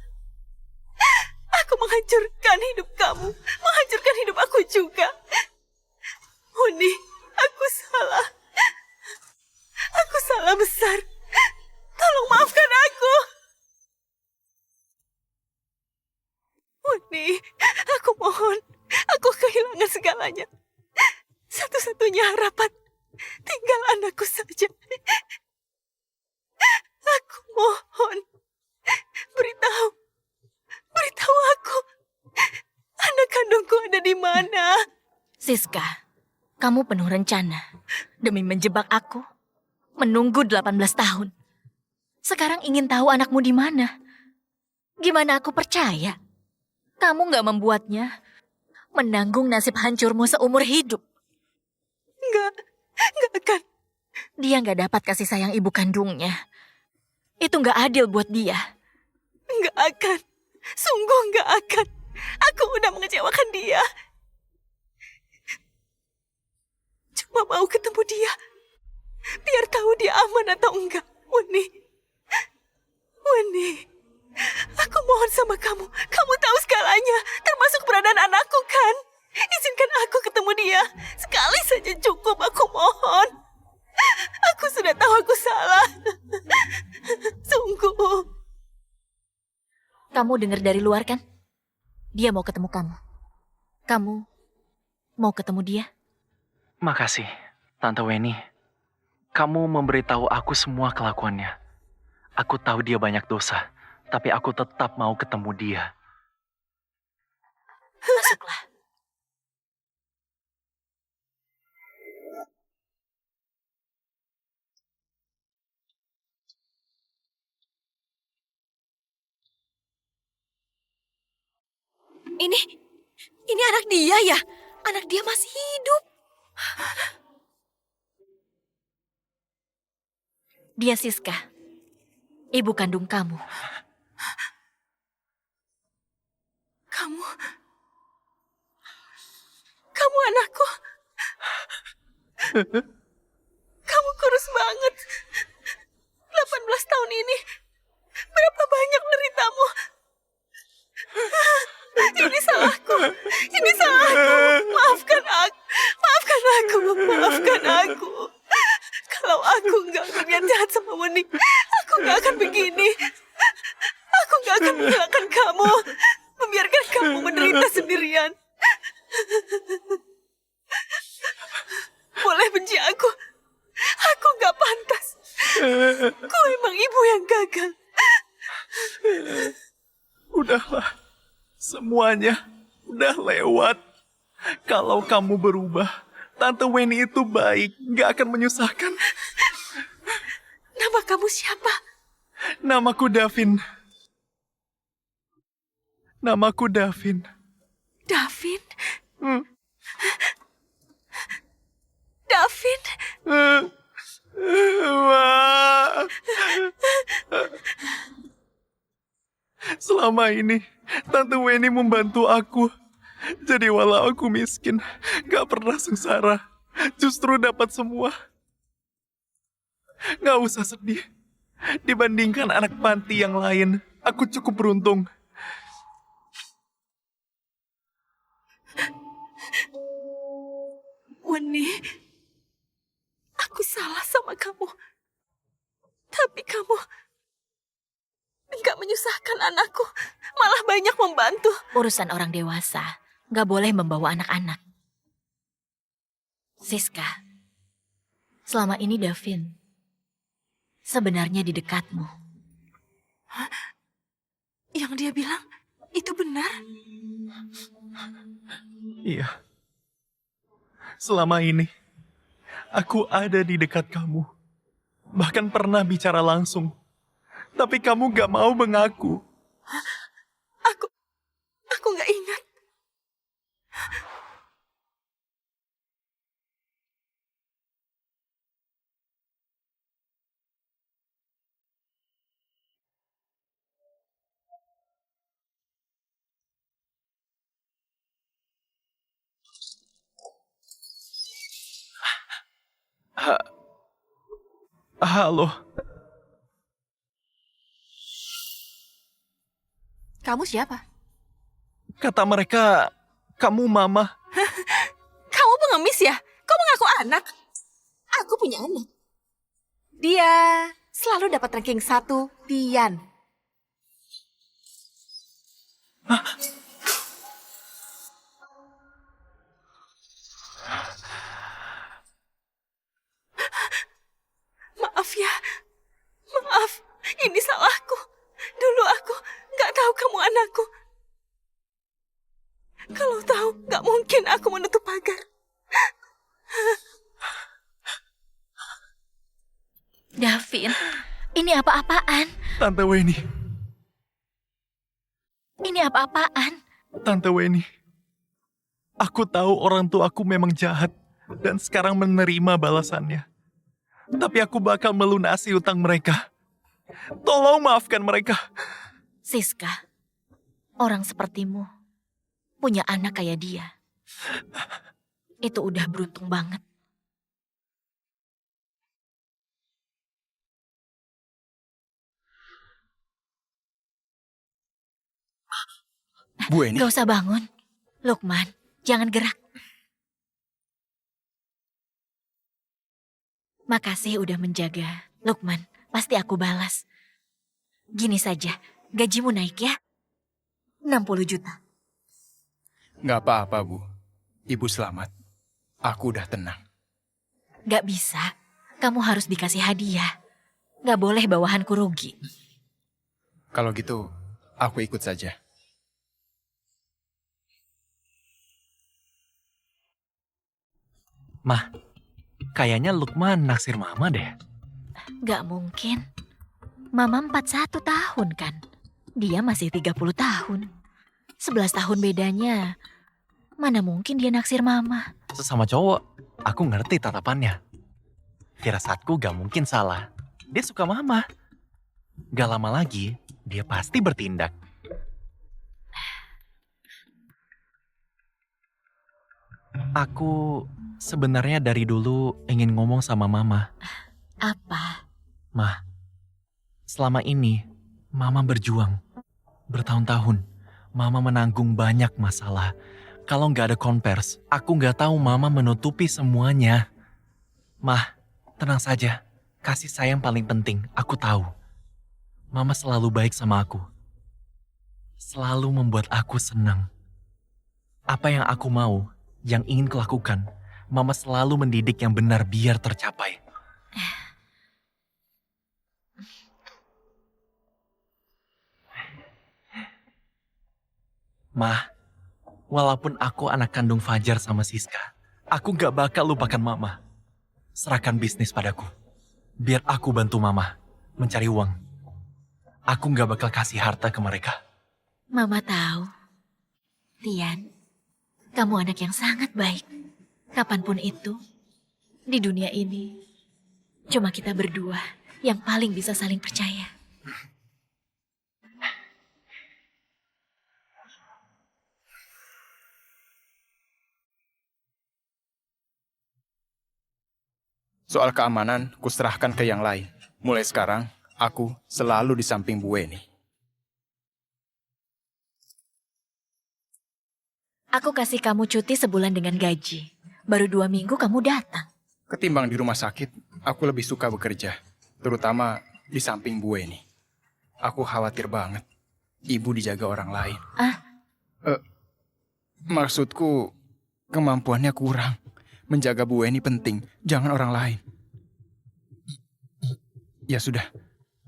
Aku menghancurkan hidup kamu, menghancurkan hidup aku juga. Wani, aku salah. Aku salah besar. Tolong maafkan aku. Wani, aku mohon. Aku kehilangan segalanya. Satu-satunya harapan tinggal anakku saja. Aku mohon. Beritahu aku. Anak kandungku ada di mana? Siska, kamu penuh rencana demi menjebak aku. Menunggu 18 tahun. Sekarang ingin tahu anakmu di mana. Gimana aku percaya? Kamu gak membuatnya menanggung nasib hancurmu seumur hidup. Enggak akan. Dia nggak dapat kasih sayang ibu kandungnya. Itu nggak adil buat dia. Nggak akan. Sungguh nggak akan. Aku udah mengecewakan dia. Cuma mau ketemu dia. Biar tahu dia aman atau enggak. Weni. Weni. Aku mohon sama kamu. Kamu tahu segalanya. Termasuk keberadaan anakku kan? Izinkan aku ketemu dia. Sekali saja cukup, aku mohon. Aku sudah tahu aku salah. Sungguh. Kamu dengar dari luar kan? Dia mau ketemu kamu. Kamu mau ketemu dia? Makasih, Tante Weni. Kamu memberitahu aku semua kelakuannya. Aku tahu dia banyak dosa, tapi aku tetap mau ketemu dia. Masuklah. Ini anak dia ya? Anak dia masih hidup. Dia Siska, ibu kandung kamu. Kamu anakku. Kamu kurus banget. 18 tahun ini. Berapa banyak deritamu. Ini salahku. Ini salahku. Maafkan aku. Maafkan aku. Maafkan aku. Kalau aku nggak berniat jahat sama Weni, aku nggak akan begini. Aku nggak akan menghilangkan kamu. Membiarkan kamu menderita sendirian. Boleh benci aku. Aku nggak pantas. Kau emang ibu yang gagal. Udahlah, semuanya udah lewat. Kalau kamu berubah, Tante Weni itu baik, gak akan menyusahkan. Nama kamu siapa? Namaku Davin. Namaku Davin. Davin? Hmm. Davin? Ma. Selama ini, Tante Weni membantu aku. Jadi walau aku miskin, gak pernah sengsara. Justru dapat semua. Gak usah sedih. Dibandingkan anak panti yang lain, aku cukup beruntung. Weni, aku salah sama kamu. Tapi kamu enggak menyusahkan anakku, malah banyak membantu. Urusan orang dewasa, gak boleh membawa anak-anak. Siska, selama ini Davin sebenarnya di dekatmu. Yang dia bilang itu benar? Iya. Selama ini, aku ada di dekat kamu. Bahkan pernah bicara langsung. Tapi kamu gak mau mengaku. Aku nggak ingat. Halo, Kamu siapa? kata mereka kamu mama. Kamu pengemis ya? Kau mengaku anak? Aku punya anak. Dia selalu dapat ranking 1, Tian. Maaf ya. Maaf. Ini salahku. Dulu aku nggak tahu kamu anakku. Kalau tahu, nggak mungkin aku menutup pagar. Davin, ini apa-apaan? Tante Weni, Ini apa-apaan? Tante Weni. Aku tahu orang tuaku memang jahat dan sekarang menerima balasannya. Tapi aku bakal melunasi utang mereka. Tolong maafkan mereka. Siska, orang sepertimu punya anak kayak dia. Itu udah beruntung banget. Bu Eni, Gak usah bangun. Lukman, jangan gerak. Makasih udah menjaga. Lukman, pasti aku balas. Gini saja, gajimu naik ya. 60 juta. nggak apa-apa, Bu. Ibu selamat. Aku udah tenang. Gak bisa, kamu harus dikasih hadiah. Gak boleh bawahanku rugi. Kalau gitu, aku ikut saja. Mah, kayaknya Lukman naksir Mama deh. Gak mungkin. Mama 41 tahun kan. Dia masih 30 tahun. 11 tahun bedanya. Mana mungkin dia naksir Mama. Sesama cowok, aku ngerti tatapannya. Firasatku gak mungkin salah. Dia suka Mama. Gak lama lagi, dia pasti bertindak. Aku sebenarnya dari dulu ingin ngomong sama Mama. Apa? Mah, selama ini Mama berjuang. Bertahun-tahun, Mama menanggung banyak masalah. Kalau nggak ada konvers, aku nggak tahu Mama menutupi semuanya. Mah, tenang saja. Kasih sayang paling penting, aku tahu. Mama selalu baik sama aku. Selalu membuat aku senang. Apa yang aku mau, yang ingin kulakukan, Mama selalu mendidik yang benar biar tercapai. Mah, walaupun aku anak kandung Fajar sama Siska, aku gak bakal lupakan Mama. Serahkan bisnis padaku. Biar aku bantu Mama mencari uang. Aku gak bakal kasih harta ke mereka. Mama tahu. Tian, kamu anak yang sangat baik. Kapanpun itu, di dunia ini, cuma kita berdua yang paling bisa saling percaya. Soal keamanan, kuserahkan ke yang lain. Mulai sekarang, aku selalu di samping Bu Eni. Aku kasih kamu cuti sebulan dengan gaji. Baru 2 minggu kamu datang. Ketimbang di rumah sakit, aku lebih suka bekerja. Terutama di samping Bu Eni. Aku khawatir banget. Ibu dijaga orang lain. Maksudku, kemampuannya kurang. Menjaga Bu Eni penting, jangan orang lain. Ya sudah,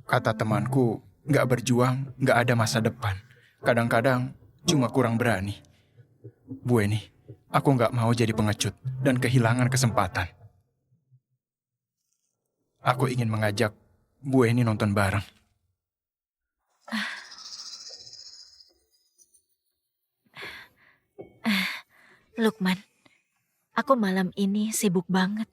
kata temanku, nggak berjuang, nggak ada masa depan. Kadang-kadang cuma kurang berani. Bu Eni, aku nggak mau jadi pengecut dan kehilangan kesempatan. Aku ingin mengajak Bu Eni nonton bareng. Lukman, aku malam ini sibuk banget.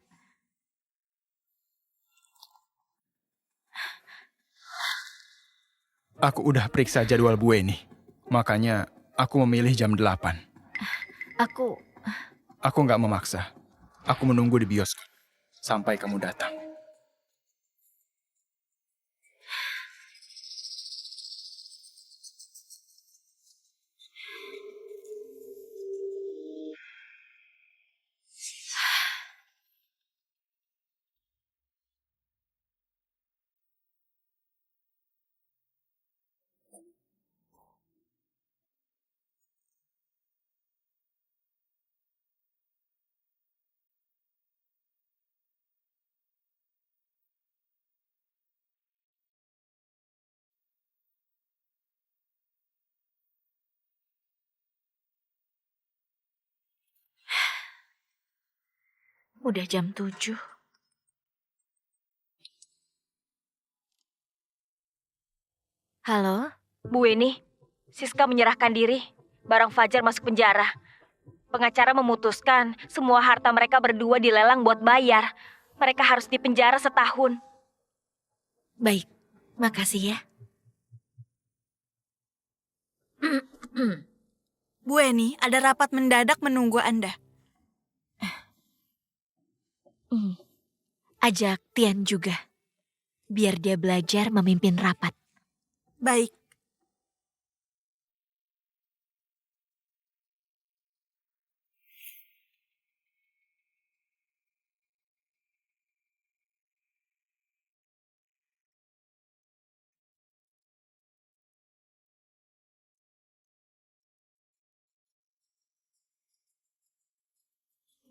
Aku udah periksa jadwal Bu Eni. Makanya aku memilih jam 8. Aku nggak memaksa. Aku menunggu di bioskop sampai kamu datang. Udah jam 7. Halo? Bu Eni, Siska menyerahkan diri. Barang Fajar masuk penjara. Pengacara memutuskan semua harta mereka berdua dilelang buat bayar. Mereka harus dipenjara setahun. Baik, makasih ya. Bu Eni, ada rapat mendadak menunggu Anda. Ajak Tian juga. Biar dia belajar memimpin rapat. Baik.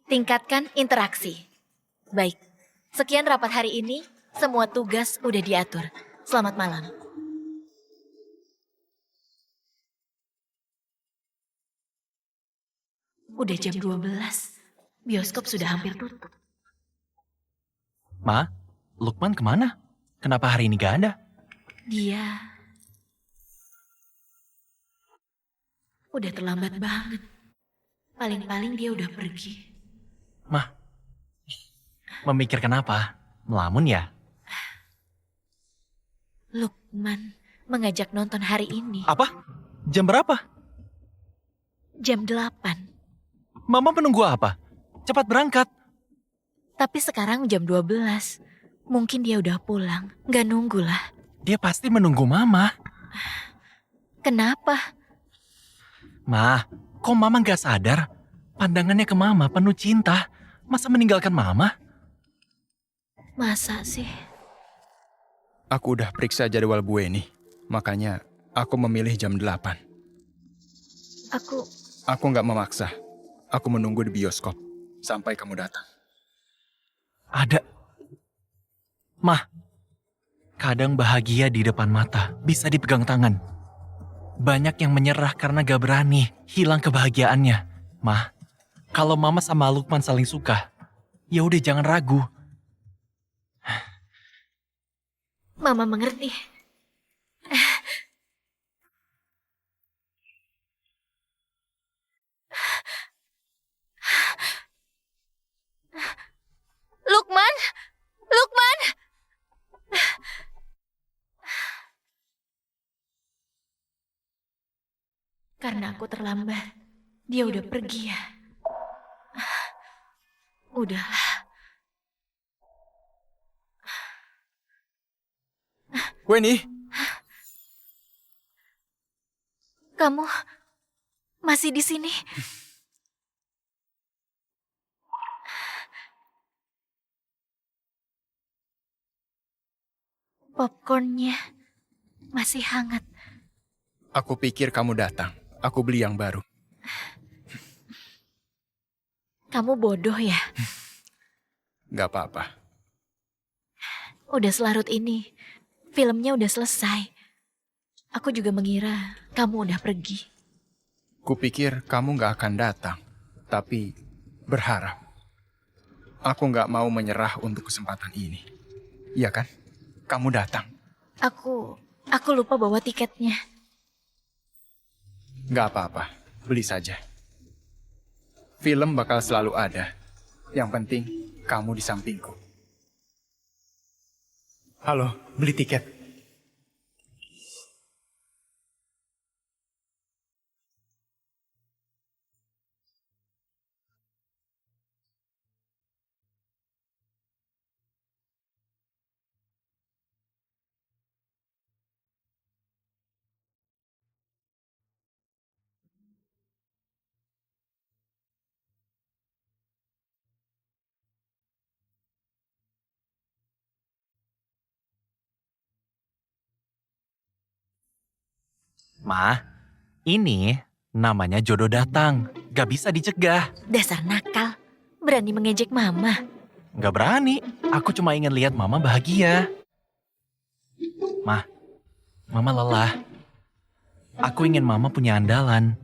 Tingkatkan interaksi. Baik, sekian rapat hari ini. Semua tugas udah diatur. Selamat malam. Udah jam 12. Bioskop sudah hampir tutup. Ma, Lukman kemana? Kenapa hari ini gak ada? Dia udah terlambat banget. Paling-paling dia udah pergi. Ma, memikirkan apa? Melamun ya? Lukman mengajak nonton hari ini. Apa? Jam berapa? Jam 8. Mama menunggu apa? Cepat berangkat. Tapi sekarang jam 12. Mungkin dia udah pulang. Gak nunggu lah. Dia pasti menunggu Mama. Kenapa? Ma, kok Mama gak sadar? Pandangannya ke Mama penuh cinta. Masa meninggalkan Mama? Masa sih? Aku udah periksa jadwal Bu Eni. Makanya aku memilih jam 8. Aku nggak memaksa. Aku menunggu di bioskop sampai kamu datang. Ada. Ma, kadang bahagia di depan mata bisa dipegang tangan. Banyak yang menyerah karena gak berani, hilang kebahagiaannya. Ma, kalau Mama sama Lukman saling suka, ya udah jangan ragu. Mama mengerti. Lukman! Lukman! Karena aku terlambat, dia udah pergi ya. Udahlah. Weni, Kamu masih di sini? Popcornnya masih hangat. aku pikir kamu datang. Aku beli yang baru. Kamu bodoh ya? Gak apa-apa. Udah selarut ini. Filmnya udah selesai. Aku juga mengira kamu udah pergi. Kupikir kamu gak akan datang. Tapi berharap. Aku gak mau menyerah untuk kesempatan ini. Iya kan? Kamu datang. Aku lupa bawa tiketnya. Gak apa-apa. Beli saja. Film bakal selalu ada. Yang penting kamu di sampingku. Halo, beli tiket. Ma, ini namanya jodoh datang. Gak bisa dicegah. Dasar nakal. Berani mengejek mama. Gak berani. Aku cuma ingin lihat Mama bahagia. Ma, Mama lelah. Aku ingin Mama punya andalan.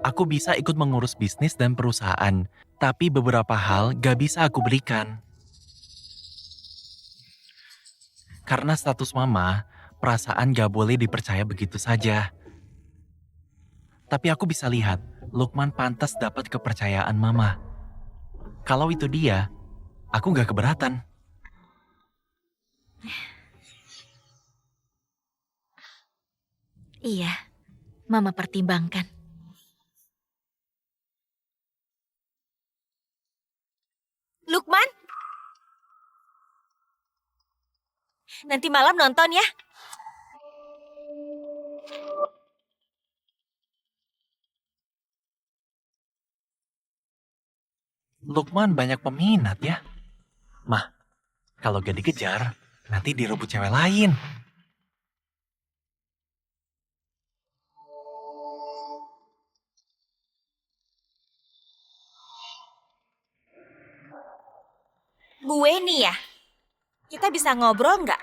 Aku bisa ikut mengurus bisnis dan perusahaan. Tapi beberapa hal gak bisa aku berikan. Karena status Mama, perasaan gak boleh dipercaya begitu saja. Tapi aku bisa lihat, Lukman pantas dapat kepercayaan Mama. Kalau itu dia, aku gak keberatan. Iya, Mama pertimbangkan. Lukman, nanti malam nonton ya. Lukman banyak peminat ya. Mah, kalau gak dikejar, nanti direbut cewek lain. Bu Weni ya? Kita bisa ngobrol nggak?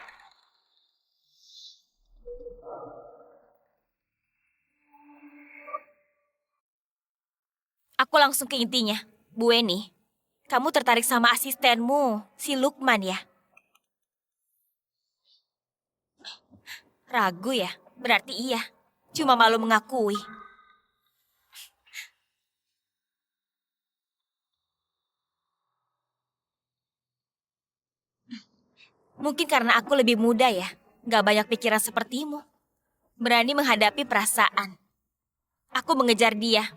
Aku langsung ke intinya. Bu Weni, kamu tertarik sama asistenmu, si Lukman ya? Ragu ya? Berarti iya. Cuma malu mengakui. Mungkin karena aku lebih muda ya. Gak banyak pikiran sepertimu. Berani menghadapi perasaan. Aku mengejar dia.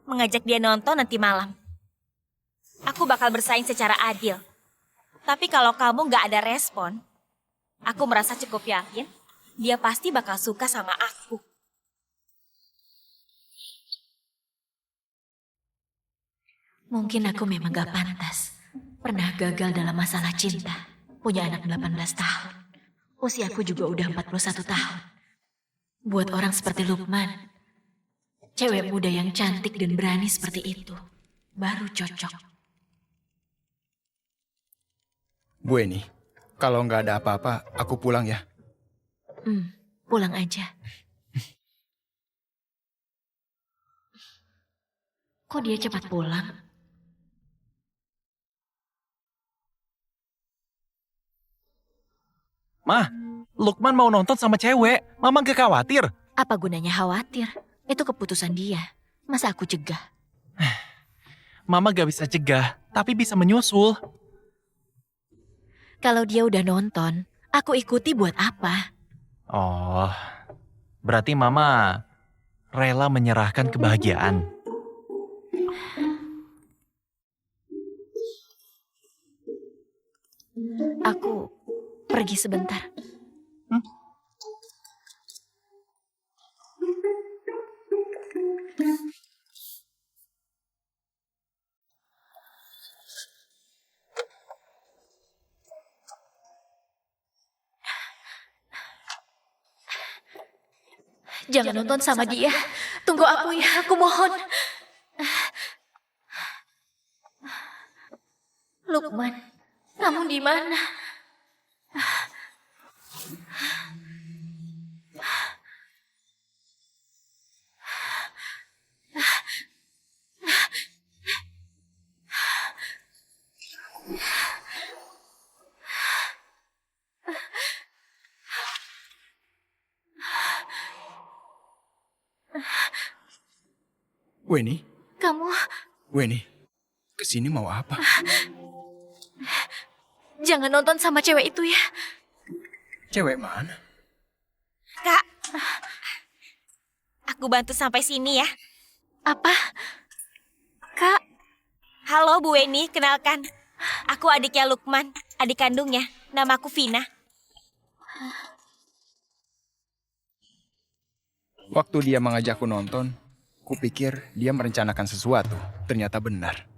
Mengajak dia nonton nanti malam. Aku bakal bersaing secara adil. Tapi kalau kamu gak ada respon, aku merasa cukup yakin dia pasti bakal suka sama aku. Mungkin aku memang gak pantas. Pernah gagal dalam masalah cinta. Punya anak 18 tahun. Usiaku juga udah 41 tahun. Buat orang seperti Lukman, cewek muda yang cantik dan berani seperti itu, baru cocok. Bu Eni, kalau nggak ada apa-apa, aku pulang ya. Pulang aja. Kok dia cepat pulang? Mah, Lukman mau nonton sama cewek. Mama gak khawatir. Apa gunanya khawatir? Itu keputusan dia. Masa aku cegah? Mama gak bisa cegah, tapi bisa menyusul. Kalau dia udah nonton, aku ikuti buat apa? Oh, berarti Mama rela menyerahkan kebahagiaan. Aku pergi sebentar. Jangan nonton sama dia. Tunggu aku ya, aku mohon. Lukman, kamu di mana? Weni, Kamu Weni, kesini mau apa? jangan nonton sama cewek itu ya. Cewek mana? Kak, aku bantu sampai sini ya. Apa? Kak, Halo Bu Weni, kenalkan. Aku adiknya Lukman, adik kandungnya. Namaku Vina. Waktu dia mengajakku nonton, kupikir dia merencanakan sesuatu. Ternyata benar.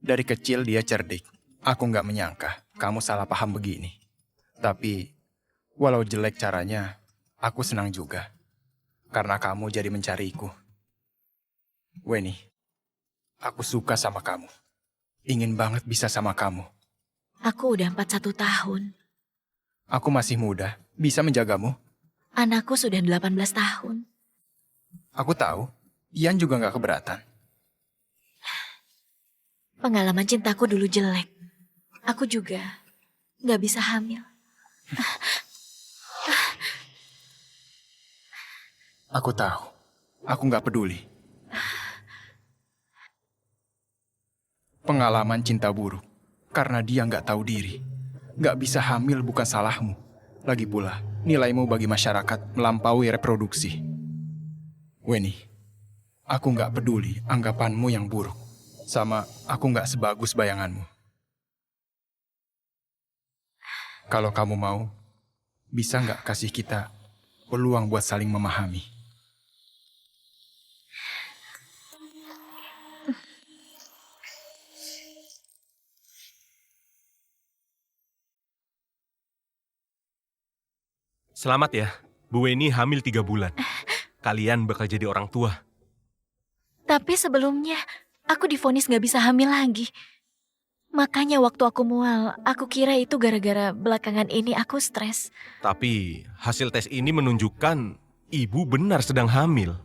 Dari kecil dia cerdik. Aku nggak menyangka kamu salah paham begini. Tapi, walau jelek caranya, aku senang juga. Karena kamu jadi mencariku. Weni, aku suka sama kamu. Ingin banget bisa sama kamu. aku udah 41 tahun. Aku masih muda, bisa menjagamu. Anakku sudah 18 tahun. Aku tahu, Ian juga nggak keberatan. Pengalaman cintaku dulu jelek. Aku juga gak bisa hamil. Aku tahu, aku nggak peduli. Pengalaman cinta buruk. Karena dia nggak tahu diri. Nggak bisa hamil bukan salahmu. Lagi pula, nilaimu bagi masyarakat melampaui reproduksi. Weni, aku nggak peduli anggapanmu yang buruk. Sama aku nggak sebagus bayanganmu. Kalau kamu mau, bisa nggak kasih kita peluang buat saling memahami? Selamat ya, Bu Weni hamil 3 bulan. Kalian bakal jadi orang tua. Tapi sebelumnya, aku divonis gak bisa hamil lagi. Makanya waktu aku mual, aku kira itu gara-gara belakangan ini aku stres. Tapi hasil tes ini menunjukkan ibu benar sedang hamil.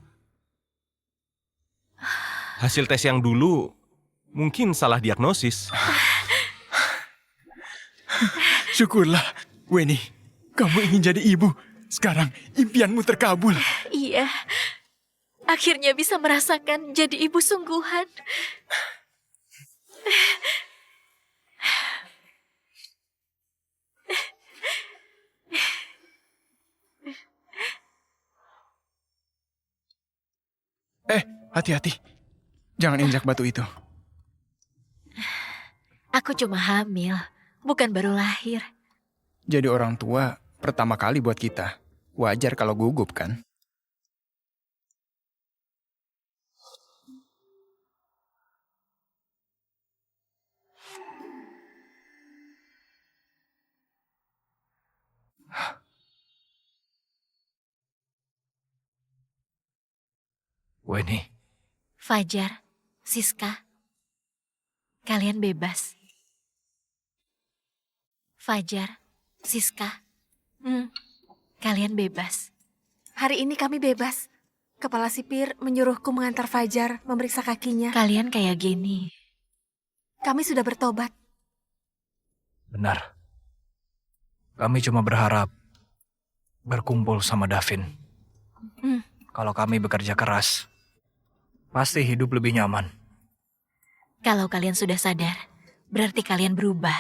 Hasil tes yang dulu mungkin salah diagnosis. Syukurlah, Weni. Kamu ingin jadi ibu. Sekarang impianmu terkabul. Iya, akhirnya bisa merasakan jadi ibu sungguhan. Hati-hati. Jangan injak batu itu. Aku cuma hamil, bukan baru lahir. Jadi orang tua pertama kali buat kita. Wajar kalau gugup kan? Weni, Fajar, Siska, kalian bebas. Fajar, Siska, kalian bebas. Hari ini kami bebas. Kepala sipir menyuruhku mengantar Fajar memeriksa kakinya. Kalian kayak gini. Kami sudah bertobat. benar. Kami cuma berharap berkumpul sama Davin. Kalau kami bekerja keras, pasti hidup lebih nyaman. Kalau kalian sudah sadar, berarti kalian berubah.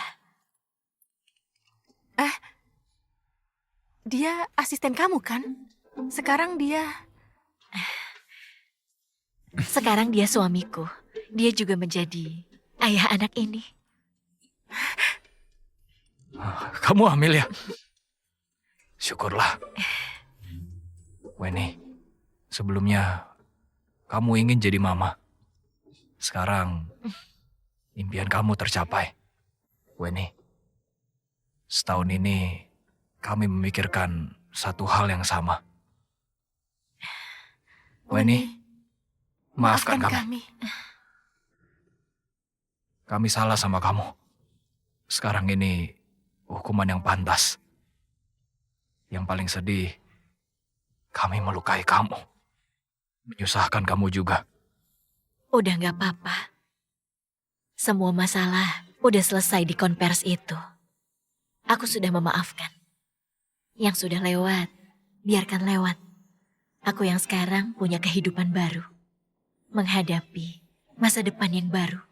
Dia asisten kamu kan? Sekarang dia... Sekarang dia suamiku. Dia juga menjadi ayah anak ini. Kamu hamil ya? Syukurlah. Weni, sebelumnya kamu ingin jadi mama. Sekarang impian kamu tercapai. Weni, setahun ini kami memikirkan satu hal yang sama. Weni, maafkan kami. Kami salah sama kamu. Sekarang ini hukuman yang pantas. Yang paling sedih, kami melukai kamu. Menyusahkan kamu juga. Udah gak apa-apa. Semua masalah udah selesai di konvers itu. Aku sudah memaafkan. Yang sudah lewat, biarkan lewat. Aku yang sekarang punya kehidupan baru. Menghadapi masa depan yang baru.